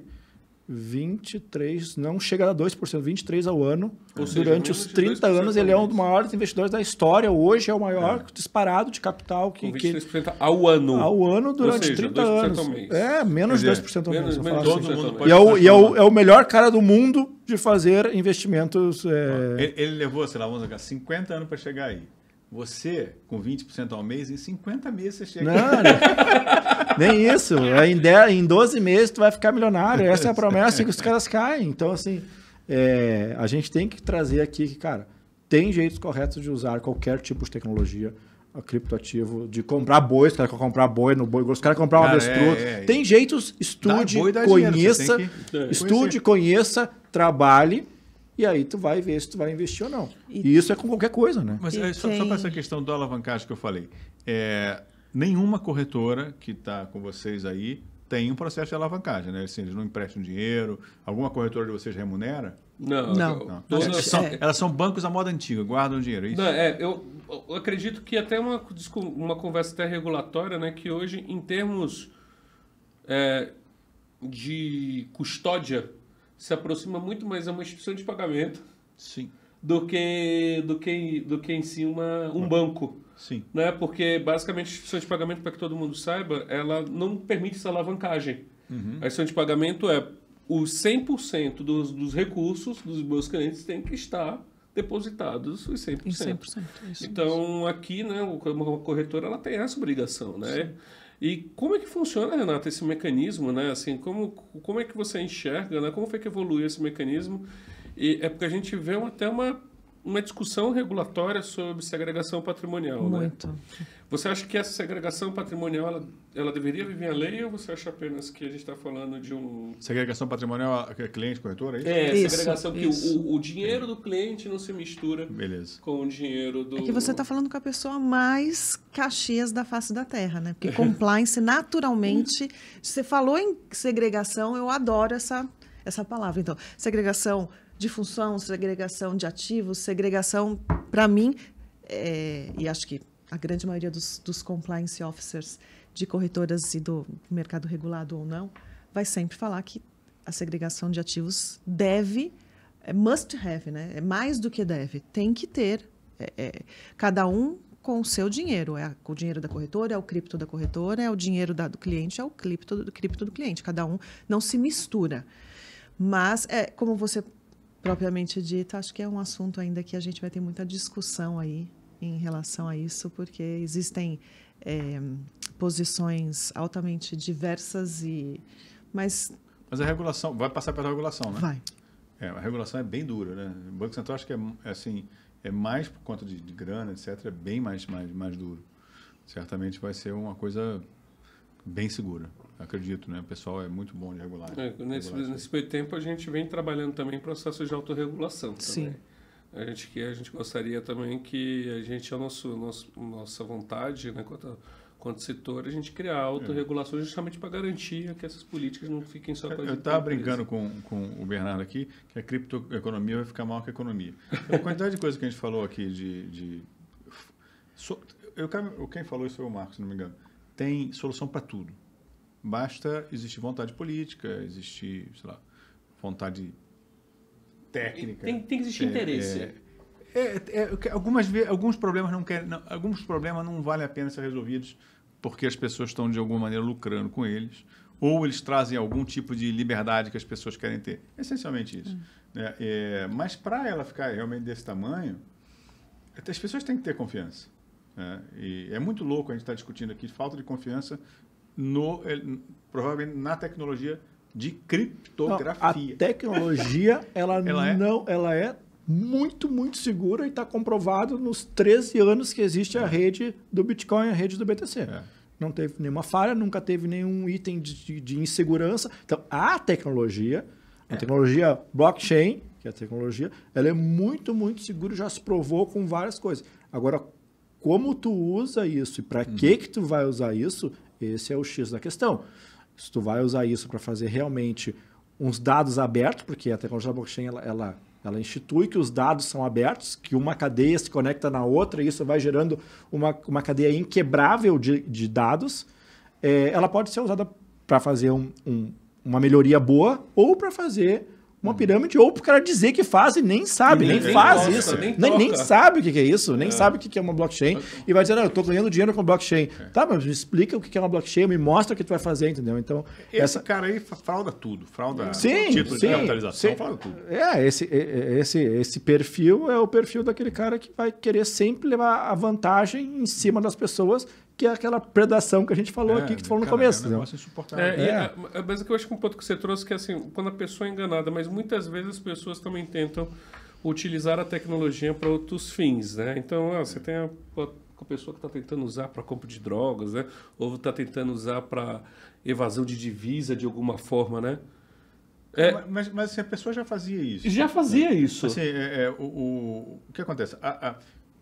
23, não chega a 2%, 23 ao ano. Ou seja, durante os 30 anos, ele é um dos maiores investidores da história. Hoje é o maior disparado de capital. Com 23% ao ano. Ao ano, durante 30 anos. Ao mês. Menos de 2% ao mês. Todo mundo pode e é o melhor cara do mundo de fazer investimentos. Ele levou, sei lá, 50 anos para chegar aí. Você, com 20% ao mês, em 50 meses você chega. Não, nem isso. Em 12 meses tu vai ficar milionário. Essa é a promessa que os caras caem. Então, assim, a gente tem que trazer aqui que, cara, tem jeitos corretos de usar qualquer tipo de tecnologia, criptoativo, de comprar boi, os caras querem comprar boi no boi, os caras comprar uma avestruz. Tem jeitos, estude, conheça, trabalhe. E aí tu vai ver se tu vai investir ou não. E isso é com qualquer coisa, né? Mas só para essa questão do alavancagem que eu falei. Nenhuma corretora que está com vocês aí tem um processo de alavancagem, né? Assim, eles não emprestam dinheiro. Alguma corretora de vocês remunera? Não. Elas são bancos à moda antiga, guardam dinheiro, é isso? Eu acredito que até uma conversa até regulatória, né? Que hoje, em termos de custódia, se aproxima muito mais a uma instituição de pagamento Sim. do que em si um banco. Sim. Né? Porque, basicamente, a instituição de pagamento, para que todo mundo saiba, ela não permite essa alavancagem. A instituição de pagamento os 100% dos recursos dos meus clientes têm que estar depositados os 100%. Em 100%, isso Então, aqui, né, uma corretora ela tem essa obrigação, né? E como é que funciona, Renata, esse mecanismo, né? Assim, como é que você enxerga, né? Como foi que evoluiu esse mecanismo? E é porque a gente vê até uma discussão regulatória sobre segregação patrimonial, Muito. né? Você acha que essa segregação patrimonial ela deveria viver a lei ou você acha apenas que a gente está falando de um... Segregação patrimonial, cliente, corretor, é isso? Isso, segregação que isso. o dinheiro do cliente não se mistura Beleza. com o dinheiro do... É que você está falando com a pessoa mais Caxias da face da terra, né? Porque compliance, naturalmente... Você falou em segregação, eu adoro essa palavra. Então, segregação de função, segregação de ativos, segregação, para mim, e acho que a grande maioria dos compliance officers de corretoras e do mercado regulado ou não, vai sempre falar que a segregação de ativos must have, né? É mais do que deve. Tem que ter. Cada um com o seu dinheiro. É o dinheiro da corretora, é o cripto da corretora, é o dinheiro do cliente, é o cripto do cliente. Cada um não se mistura. Mas, como você propriamente dita, acho que é um assunto ainda que a gente vai ter muita discussão aí em relação a isso, porque existem posições altamente diversas Mas a regulação, vai passar pela regulação, né? Vai. A regulação é bem dura, né? O Banco Central acho que é mais por conta de grana, etc., é bem mais duro. Certamente vai ser uma coisa bem segura, acredito, né? O pessoal é muito bom de regular. Nesse meio tempo a gente vem trabalhando também em processos de autorregulação. Sim. A gente gostaria também que a gente, nossa vontade, né, quanto setor, a gente criar autorregulações justamente para garantir que essas políticas não fiquem só com a gente. Eu estava brincando com o Bernardo aqui, que a criptoeconomia vai ficar maior que a economia. A quantidade de coisas que a gente falou aqui quem falou isso foi o Marcos, se não me engano. Tem solução para tudo. Basta existir vontade política, existir, sei lá, vontade técnica. Tem que existir interesse. Alguns problemas alguns problemas não valem a pena ser resolvidos porque as pessoas estão de alguma maneira lucrando com eles, ou eles trazem algum tipo de liberdade que as pessoas querem ter. Essencialmente isso. Né? Mas para ela ficar realmente desse tamanho, as pessoas têm que ter confiança. Né? E é muito louco a gente estar discutindo aqui falta de confiança provavelmente na tecnologia de criptografia. A tecnologia, ela é muito, muito segura e está comprovado nos 13 anos que existe a rede do Bitcoin, a rede do BTC. Não teve nenhuma falha, nunca teve nenhum item de insegurança. Então, a tecnologia blockchain, que é a tecnologia, ela é muito, muito segura, já se provou com várias coisas. Agora, como tu usa isso e para que tu vai usar isso, esse é o X da questão. Se tu vai usar isso para fazer realmente uns dados abertos, porque a tecnologia da blockchain ela institui que os dados são abertos, que uma cadeia se conecta na outra e isso vai gerando uma cadeia inquebrável de dados, ela pode ser usada para fazer uma melhoria boa ou para fazer uma pirâmide, ou para o cara dizer que faz e nem sabe, nem faz isso. Nem sabe o que é isso, nem sabe o que é uma blockchain. E vai dizer, não, eu estou ganhando dinheiro com blockchain. Tá, mas me explica o que é uma blockchain, me mostra o que tu vai fazer, entendeu? Então, esse cara aí frauda tudo. Frauda título de capitalização, frauda tudo. Esse perfil é o perfil daquele cara que vai querer sempre levar a vantagem em cima das pessoas, que é aquela predação que a gente falou aqui, que tu falou no começo. É um negócio insuportável. Mas o que eu acho que um ponto que você trouxe, que assim, quando a pessoa é enganada, mas muitas vezes as pessoas também tentam utilizar a tecnologia para outros fins, né? Então, você tem a pessoa que está tentando usar para compra de drogas, né? Ou está tentando usar para evasão de divisa de alguma forma, né? Mas a pessoa já fazia isso. Já fazia isso. Assim, o que acontece?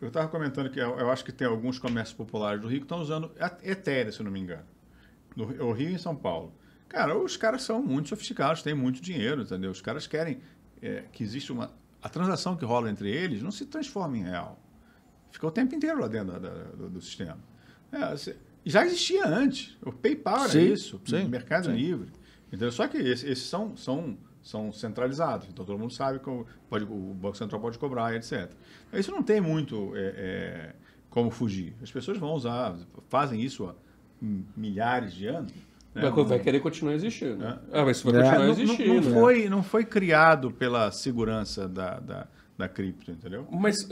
Eu estava comentando que eu acho que tem alguns comércios populares do Rio que estão usando Ethereum, se eu não me engano. No Rio e em São Paulo. Cara, os caras são muito sofisticados, têm muito dinheiro, entendeu? Os caras querem que exista a transação que rola entre eles não se transforme em real. Fica o tempo inteiro lá dentro do sistema. Já existia antes. O PayPal era isso. O Mercado Livre. Entendeu? Só que esses são são centralizados. Então, todo mundo sabe que o Banco Central pode cobrar, etc. Isso não tem muito como fugir. As pessoas vão usar, fazem isso há milhares de anos. Né? Vai querer continuar existindo. Mas isso vai continuar existindo. Não foi criado pela segurança da cripto, entendeu? Mas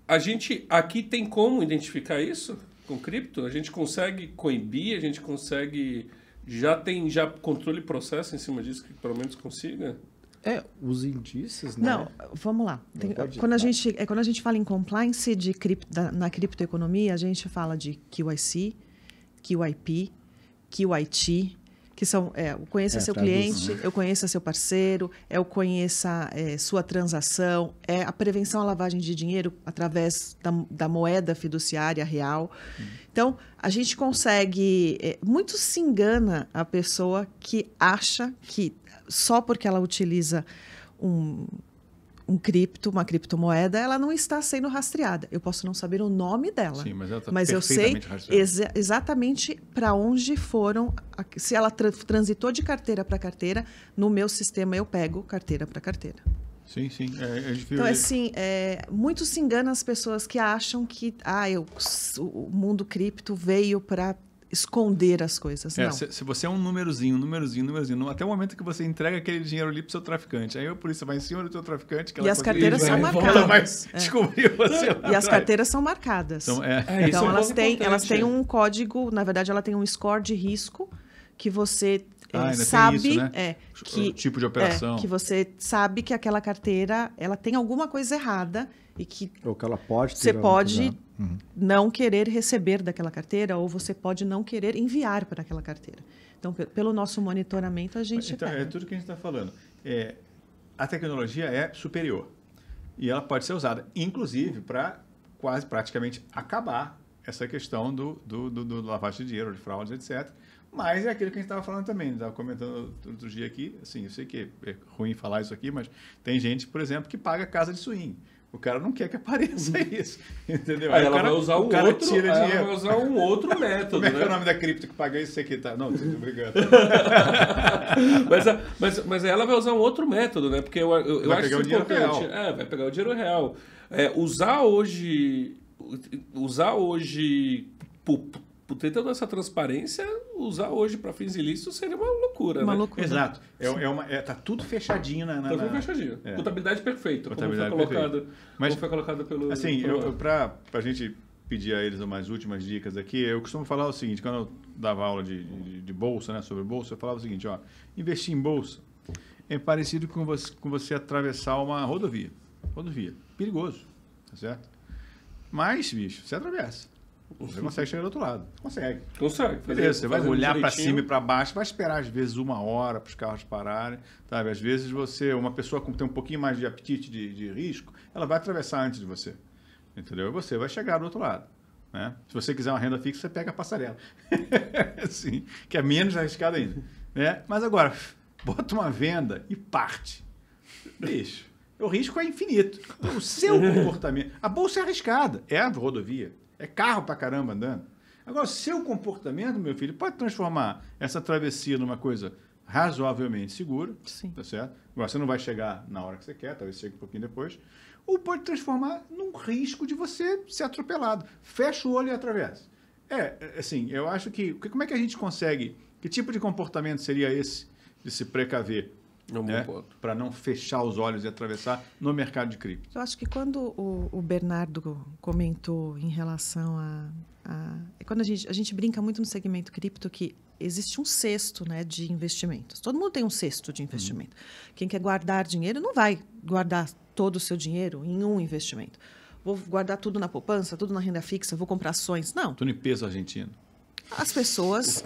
a gente aqui tem como identificar isso com cripto? A gente consegue coibir, a gente consegue... Já controle e processo em cima disso que pelo menos consiga? Os indícios, né? Não, vamos lá. Quando a gente fala em compliance na criptoeconomia, a gente fala de QIC, QIP, QIT, que são eu conheço seu cliente, eu conheço seu parceiro, eu conheço sua transação, a prevenção à lavagem de dinheiro através da moeda fiduciária real. Então, a gente consegue... muito se engana a pessoa que acha que só porque ela utiliza uma criptomoeda, ela não está sendo rastreada. Eu posso não saber o nome dela, sim, mas ela está eu sei exatamente para onde foram, se ela transitou de carteira para carteira, no meu sistema eu pego carteira para carteira. Sim. Então, assim, muito se engana as pessoas que acham que o mundo cripto veio para esconder as coisas. Não. Se você é um númerozinho, até o momento que você entrega aquele dinheiro ali para o seu traficante, aí a polícia vai em cima do seu traficante... E as carteiras são marcadas. Descobrir você e as carteiras são marcadas. Então elas têm um código, na verdade, ela tem um score de risco que você sabe... Tem isso, né? O tipo de operação. Que você sabe que aquela carteira ela tem alguma coisa errada e que... Ou que ela pode ter... Você pode não querer receber daquela carteira ou você pode não querer enviar para aquela carteira. Então, pelo nosso monitoramento, a gente pega. É tudo que a gente está falando. A tecnologia é superior e ela pode ser usada, inclusive, para quase praticamente acabar essa questão do lavagem de dinheiro, de fraudes, etc. Mas é aquilo que a gente estava falando também, estava comentando outro dia aqui, assim, eu sei que é ruim falar isso aqui, mas tem gente, por exemplo, que paga casa de swing. O cara não quer que apareça isso, entendeu? Aí ela vai usar um outro método. Como é que é o nome da cripto que paga isso aqui? Tá? Não, tô brincando. mas ela vai usar um outro método, né? Porque eu acho pegar o dinheiro real. Vai pegar o dinheiro real. Usar hoje por ter toda essa transparência, usar hoje para fins ilícitos seria uma loucura, né? Loucura. Exato. Tá tudo fechadinho na... Tá tudo fechadinho. Contabilidade perfeita. Contabilidade como foi colocado pelo... Assim, para a gente pedir a eles umas últimas dicas aqui, eu costumo falar o seguinte, quando eu dava aula de bolsa, né, sobre bolsa, eu falava o seguinte, investir em bolsa é parecido com você atravessar uma rodovia. Perigoso, tá certo? Mas, bicho, você atravessa. Você consegue chegar do outro lado. Consegue. Beleza, você vai olhar para cima e para baixo, vai esperar às vezes 1 hora para os carros pararem, sabe? Às vezes uma pessoa que tem um pouquinho mais de apetite de risco, ela vai atravessar antes de você, entendeu? E você vai chegar do outro lado, né? Se você quiser uma renda fixa, você pega a passarela, assim, que é menos arriscado ainda, né? Mas agora, bota uma venda e parte, bicho. O risco é infinito. O seu comportamento, a bolsa é arriscada, é a rodovia. É carro pra caramba andando. Agora, seu comportamento, meu filho, pode transformar essa travessia numa coisa razoavelmente segura. Sim. Tá certo? Agora, você não vai chegar na hora que você quer, talvez chegue um pouquinho depois. Ou pode transformar num risco de você ser atropelado. Fecha o olho e atravessa. Assim, eu acho que... Como é que a gente consegue... Que tipo de comportamento seria esse de se precaver? Para não fechar os olhos e atravessar no mercado de cripto. Eu acho que quando o Bernardo comentou em relação quando a gente brinca muito no segmento cripto que existe um cesto, né, de investimentos. Todo mundo tem um cesto de investimento. Quem quer guardar dinheiro não vai guardar todo o seu dinheiro em um investimento. Vou guardar tudo na poupança, tudo na renda fixa, vou comprar ações. Não. Tudo em peso argentino. As pessoas...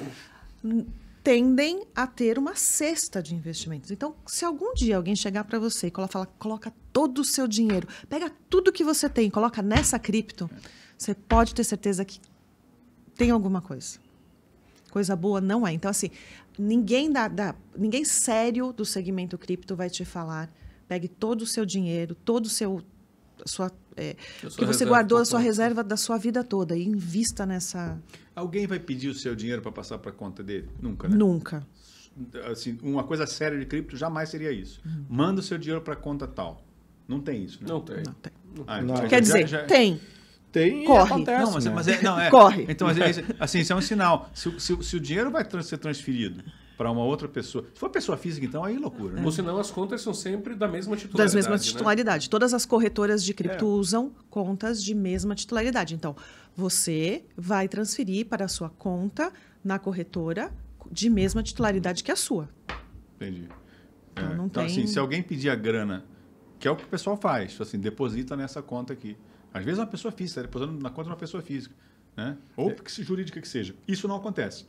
tendem a ter uma cesta de investimentos. Então, se algum dia alguém chegar para você e coloca todo o seu dinheiro, pega tudo que você tem e coloca nessa cripto, você pode ter certeza que tem alguma coisa. Coisa boa não é. Então, assim, ninguém sério do segmento cripto vai te falar, pegue todo o seu dinheiro, todo o seu... que você guardou a sua reserva da sua vida toda e invista nessa... Alguém vai pedir o seu dinheiro para passar para a conta dele? Nunca, né? Nunca. assim, uma coisa séria de cripto jamais seria isso. Manda o seu dinheiro para conta tal. Não tem isso, né? Não tem. Não tem. Então, Quer dizer, tem. Tem e Corre. acontece, Não, mas, né? Corre. Então, assim, isso é um sinal. Se o dinheiro vai ser transferido para uma outra pessoa, se for pessoa física, então aí é loucura, né? Ou senão as contas são sempre da mesma titularidade. Das mesmas né? titularidade. Todas as corretoras de cripto usam contas de mesma titularidade. Então, você vai transferir para a sua conta na corretora de mesma titularidade que a sua. Entendi. Então, não então tem... assim, se alguém pedir a grana, que é o que o pessoal faz, assim, deposita nessa conta aqui. Às vezes é uma pessoa física, está depositando na conta de uma pessoa física, né? Ou jurídica que seja. Isso não acontece.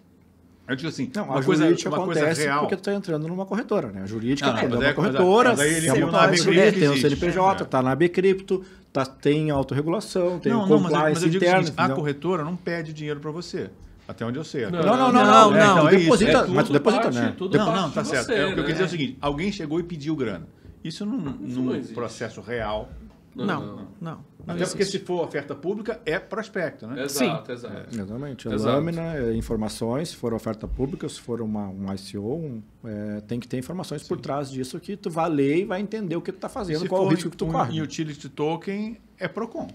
Eu digo assim, Não, uma a coisa acontece real. porque tu está entrando numa corretora, né? A jurídica Não, é mas uma é- corretora, mas aí ele é viu uma na AB Cripto que tem o existe. CNPJ, É. tá na AB Cripto, tem autorregulação, tem o mas compliance eu digo o interno. seguinte, a entendeu? corretora não pede dinheiro para você. Até onde eu sei. Não, Não. então Tu é isso. deposita, É tudo mas tu deposita, parte- né? tudo Não, parte tá de certo. você, O que eu quis dizer é o né? seguinte, alguém chegou e pediu grana. Isso não num existe. processo real. Não. Até porque se for oferta pública, é prospecto, né? Exato, exato. Exatamente. A Exato. lâmina, informações, se for oferta pública, se for um ICO, tem que ter informações por trás disso que tu vai ler e vai entender o que tu está fazendo, Se qual o for risco que tu corre. em utility token, é Procon.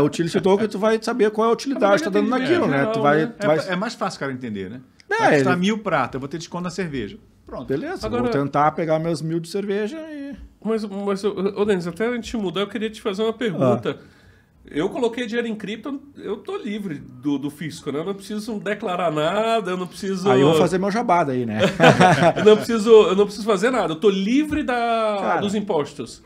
O utility token, tu vai saber qual é a utilidade que tá dando naquilo, né? geral, Tu vai, né? tu vai... É mais fácil o cara entender, né? É, Vai custar ele- 1.000 prata, eu vou ter desconto na cerveja. Pronto. Beleza, Agora- vou tentar pegar meus 1.000 de cerveja e... Mas ô Denis, até a gente mudar, eu queria te fazer uma pergunta. Eu coloquei dinheiro em cripto, eu tô livre do fisco, né? Eu não preciso declarar nada, eu não preciso... Aí eu vou fazer meu jabá daí, né? eu não preciso fazer nada, eu tô livre dos impostos.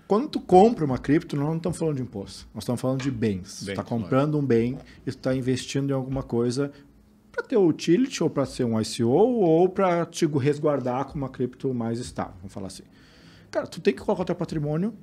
Quando tu compra uma cripto, nós não estamos falando de imposto. Nós estamos falando de bens. Tu está comprando um bem e tu está investindo em alguma coisa para ter utility, ou para ser um ICO, ou para te resguardar com uma cripto mais estável, vamos falar assim. Cara, tu tem que colocar o teu patrimônio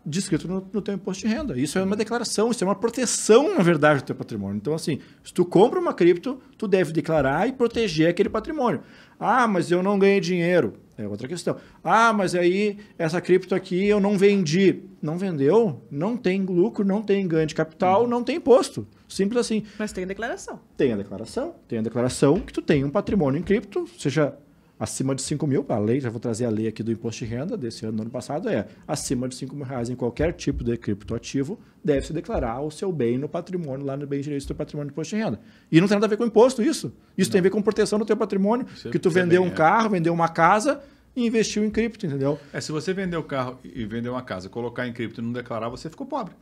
descrito no teu imposto de renda. Isso é uma declaração, isso é uma proteção, na verdade, do teu patrimônio. Então, assim, se tu compra uma cripto, tu deve declarar e proteger aquele patrimônio. Ah, mas eu não ganhei dinheiro. É outra questão. Ah, mas aí essa cripto aqui eu não vendi. Não vendeu? Não tem lucro, não tem ganho de capital, não tem imposto. Simples assim. Mas tem declaração. Tem a declaração que tu tem um patrimônio em cripto, seja acima de 5 mil, a lei, já vou trazer a lei aqui do imposto de renda desse ano, do ano passado, acima de 5 mil reais em qualquer tipo de criptoativo, deve-se declarar o seu bem no patrimônio, lá no bem de direito do teu patrimônio de imposto de renda. E não tem nada a ver com imposto isso. Isso tem a ver com proteção do teu patrimônio, que tu vendeu um carro, vendeu uma casa e investiu em cripto, entendeu? Se você vender o carro e vender uma casa, colocar em cripto e não declarar, você ficou pobre.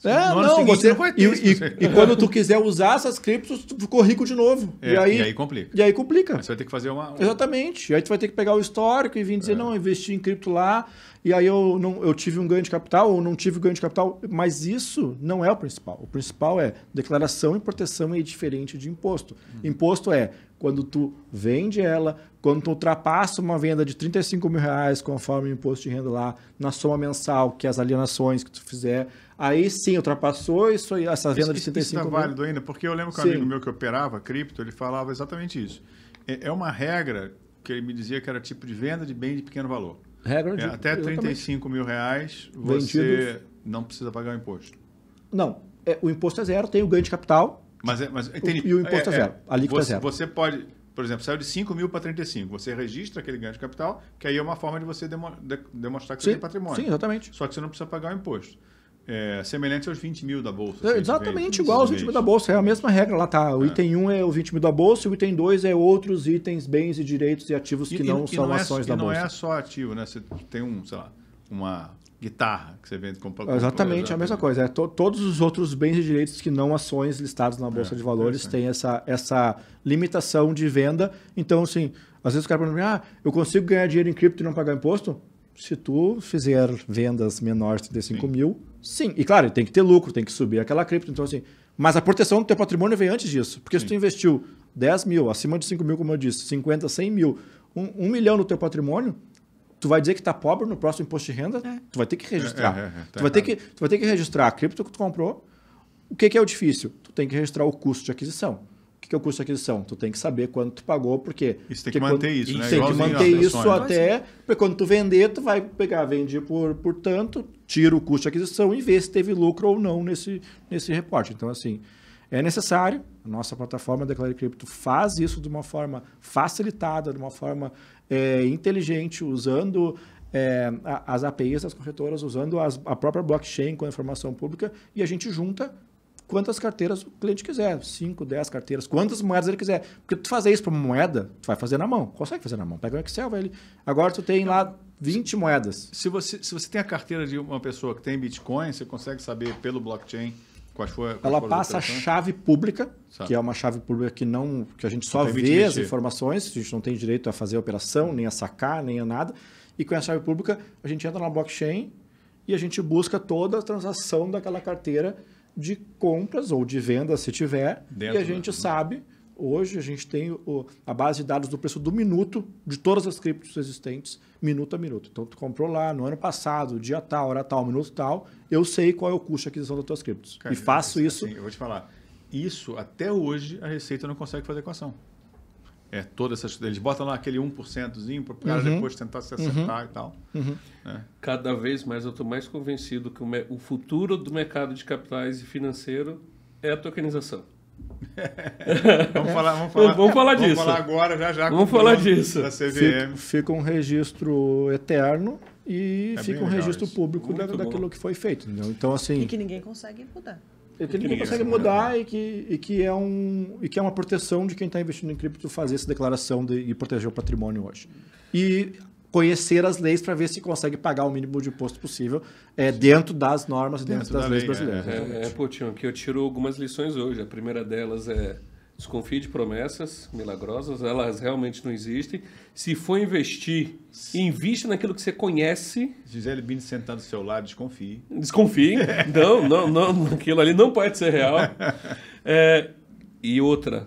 Você não vai ter isso. E quando tu quiser usar essas criptos, tu ficou rico de novo. E aí complica. E aí complica. Aí você vai ter que fazer uma... Exatamente. E aí tu vai ter que pegar o histórico e vir dizer, não, eu investi em cripto lá, e aí eu tive um ganho de capital ou não tive ganho de capital. Mas isso não é o principal. O principal é declaração e proteção é diferente de imposto. Imposto é quando tu vende ela, quando tu ultrapassa uma venda de 35 mil reais, conforme o imposto de renda lá, na soma mensal, que é as alienações que tu fizer, aí sim ultrapassou essa venda de 35 mil. Isso está mil. válido ainda, porque eu lembro que um amigo meu que operava cripto, ele falava exatamente isso. É uma regra que ele me dizia que era tipo de venda de bem de pequeno valor. Regra de, até 35 mil reais você vendidos, não precisa pagar o imposto. Não, o imposto é zero, tem o ganho de capital. Mas entendi. E o imposto é zero. A alíquota é zero. Você pode, por exemplo, saiu de 5 mil para 35. Você registra aquele ganho de capital, que aí é uma forma de você demonstrar que você tem patrimônio. Sim, exatamente. Só que você não precisa pagar o imposto. Semelhante aos 20 mil da Bolsa. Exatamente, igual aos 20 mil da Bolsa. É a mesma regra lá, tá? O item 1 é o 20 mil da Bolsa, e o item 2 é outros itens, bens e direitos e ativos que não são ações da Bolsa. E não é só ativo, né? Você tem uma guitarra que você vende como... Exatamente, a mesma coisa. Todos os outros bens e direitos que não ações listados na Bolsa de Valores têm essa limitação de venda. Então, assim, às vezes o cara pergunta, eu consigo ganhar dinheiro em cripto e não pagar imposto? Se tu fizer vendas menores de 5 mil, sim. E claro, tem que ter lucro, tem que subir aquela cripto. Então, assim, mas a proteção do teu patrimônio vem antes disso. Porque se tu investiu 10 mil, acima de 5 mil, como eu disse, 50, 100 mil, 1 milhão no teu patrimônio, tu vai dizer que está pobre no próximo imposto de renda? Tu vai ter que registrar. Tu vai ter que registrar a cripto que tu comprou. O que é o difícil? Tu tem que registrar o custo de aquisição. O que é o custo de aquisição? Tu tem que saber quanto tu pagou, porque... Isso tem que manter isso, né? Tem que manter isso até... Porque quando tu vender, tu vai pegar, vende por tanto, tira o custo de aquisição e vê se teve lucro ou não nesse reporte. Então, assim, É necessário, a nossa plataforma Declare Crypto faz isso de uma forma facilitada, de uma forma inteligente, usando as APIs das corretoras, usando a própria blockchain com a informação pública, e a gente junta quantas carteiras o cliente quiser, 5, 10 carteiras, quantas moedas ele quiser. Porque tu fazer isso para uma moeda, tu vai fazer na mão, consegue fazer na mão, pega um Excel, vai ali. Agora tu tem lá 20 moedas. Se você tem a carteira de uma pessoa que tem Bitcoin, você consegue saber pelo blockchain quais foram ela passa a chave pública, que é uma chave pública que a gente só vê as informações, a gente não tem direito a fazer a operação, nem a sacar, nem a nada. E com a chave pública, a gente entra na blockchain e a gente busca toda a transação daquela carteira de compras ou de vendas, se tiver, e a gente sabe, hoje a gente tem a base de dados do preço do minuto de todas as criptos existentes, minuto a minuto. Então, tu comprou lá no ano passado, dia tal, hora tal, minuto tal, eu sei qual é o custo de aquisição das tuas criptos. Cara, e faço isso... Assim, eu vou te falar, isso até hoje a Receita não consegue fazer equação. Todas essas... Eles botam lá aquele 1%zinho para o cara depois tentar se acertar e tal. Cada vez mais eu estou mais convencido que o futuro do mercado de capitais e financeiro é a tokenização. Vamos falar disso. Vamos falar agora, já. Vamos falar disso. Da CVM. Fica um registro eterno e fica um registro público daquilo que foi feito. Entendeu? Então, assim... E que ninguém consegue mudar. Que ninguém consegue mudar e que é uma proteção de quem está investindo em cripto fazer essa declaração e proteger o patrimônio hoje. E conhecer as leis para ver se consegue pagar o mínimo de imposto possível dentro das normas e dentro das leis brasileiras. Potinho, aqui eu tiro algumas lições hoje. A primeira delas é desconfie de promessas milagrosas, elas realmente não existem. Se for investir, invista naquilo que você conhece. Gisele Bündchen sentado do seu lado, desconfie. Desconfie. Não, aquilo ali não pode ser real. E outra,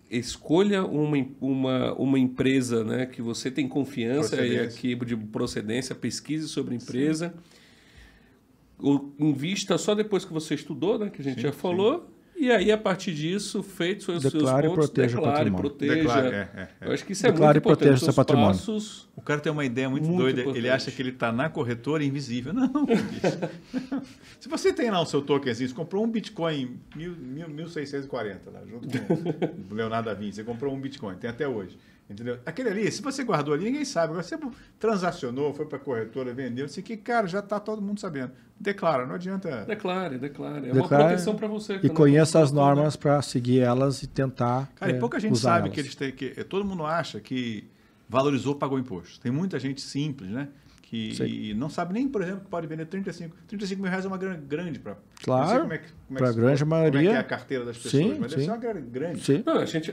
escolha uma empresa, né, que você tem confiança de procedência, pesquise sobre a empresa. Invista só depois que você estudou, né, que a gente já falou. E aí, a partir disso, feitos os seus pontos, declare, proteja. Eu acho que isso é muito importante. Proteja seu patrimônio. Passos, o cara tem uma ideia muito doida. Importante. Ele acha que ele está na corretora invisível. Não, se você tem lá o seu tokenzinho, você comprou um Bitcoin em 1640, lá, junto com o Leonardo da Vinci, você comprou um Bitcoin, tem até hoje. Entendeu? Aquele ali, se você guardou ali, ninguém sabe. Agora, você transacionou, foi para a corretora, vendeu, isso aqui, cara, já está todo mundo sabendo. Declara, não adianta... Declare. É uma proteção para você. E conheça as normas para seguir elas e tentar Cara, e pouca gente sabe que eles têm... todo mundo acha que valorizou, pagou imposto. Tem muita gente simples, né? Que não sabe nem, por exemplo, que pode vender 35 mil reais é uma grana grande para... Claro, para a grande maioria. Como é que é a carteira das pessoas, mas deve ser uma grana grande. Sim. Não, a gente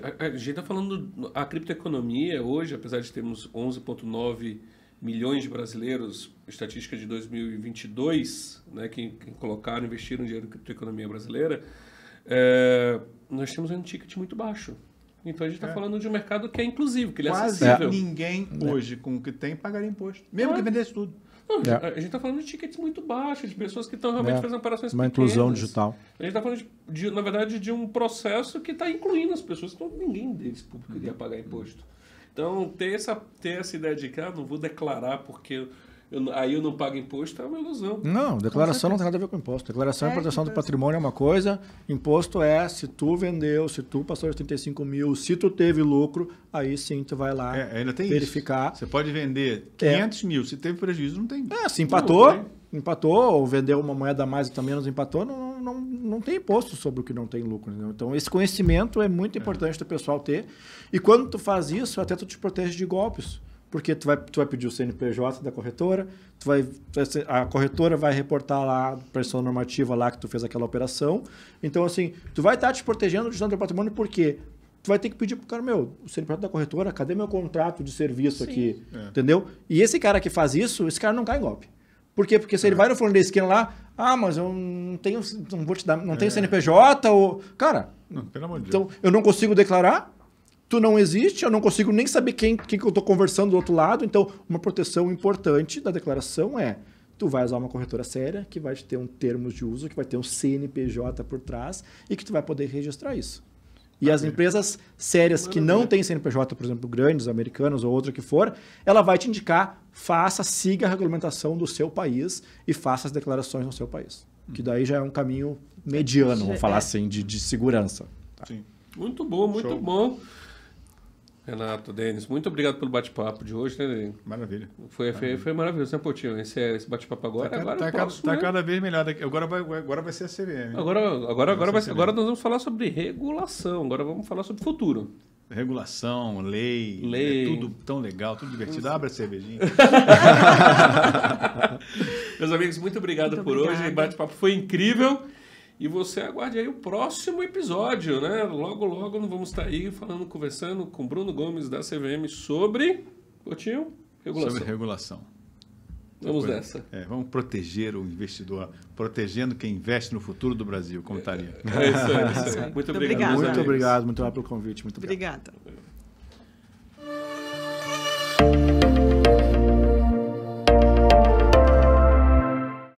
está falando... A criptoeconomia hoje, apesar de termos 11,9 milhões de brasileiros, estatística de 2022, né, que colocaram, investiram dinheiro na criptoeconomia brasileira, nós temos um ticket muito baixo. Então a gente está falando de um mercado que é inclusivo, que ele é acessível. Quase ninguém hoje com o que tem pagaria imposto, mesmo que vendesse tudo. Não, a gente está falando de tickets muito baixos, de pessoas que estão realmente fazendo operações uma pequenas. Inclusão digital. A gente está falando, na verdade, de um processo que está incluindo as pessoas. Então ninguém deles público iria pagar imposto. Então ter essa ideia de que não vou declarar porque aí eu não pago imposto é uma ilusão. Não, declaração não tem nada a ver com imposto. Declaração e proteção do patrimônio é uma coisa, imposto é se tu vendeu, se tu passou de 35 mil, se tu teve lucro, aí sim tu vai lá ainda tem verificar. Isso. Você pode vender 500 mil, se teve prejuízo não tem. Se empatou, ou vendeu uma moeda a mais e também menos empatou, não tem imposto sobre o que não tem lucro. Entendeu? Então esse conhecimento é muito importante do pessoal ter. E quando tu faz isso, até tu te protege de golpes. Porque tu vai pedir o CNPJ da corretora, a corretora vai reportar lá a pressão normativa lá que tu fez aquela operação. Então, assim, tu vai estar te protegendo de teu patrimônio porque tu vai ter que pedir pro cara, o CNPJ da corretora, cadê meu contrato de serviço aqui? Entendeu? E esse cara que faz isso, esse cara não cai em golpe. Por quê? Porque se ele vai no fulano da esquina lá, mas eu não tenho, não vou te dar, não tenho CNPJ, ou... Cara, não, pelo amor de Deus. Então eu não consigo declarar, tu não existe, eu não consigo nem saber quem que eu estou conversando do outro lado. Então, uma proteção importante da declaração tu vai usar uma corretora séria, que vai ter um termo de uso, que vai ter um CNPJ por trás e que tu vai poder registrar isso. E as empresas sérias que não têm CNPJ, por exemplo, grandes, americanos ou outra que for, ela vai te indicar, siga a regulamentação do seu país e faça as declarações no seu país. que daí já é um caminho mediano, vamos falar assim, de segurança. Tá? Sim. Muito bom, muito Show. bom. Renato, Denis, muito obrigado pelo bate-papo de hoje, né, Denis? Maravilha. Foi maravilhoso, né, Potinho? Esse bate-papo agora. Tá cada vez melhor. Agora vai ser a CVM. Agora nós vamos falar sobre regulação. Agora vamos falar sobre futuro. Regulação, lei. É tudo tão legal, tudo divertido. Abre a cervejinha. Meus amigos, muito obrigado por hoje. O bate-papo foi incrível. E você aguarde aí o próximo episódio, né? Logo, logo nós vamos estar aí conversando com Bruno Gomes da CVM sobre... Potinho? Regulação. Sobre regulação. Vamos nessa. Vamos proteger o investidor, protegendo quem investe no futuro do Brasil, como estaria. É isso aí. Muito obrigado. Muito obrigado pelo convite. Muito obrigado. Obrigada.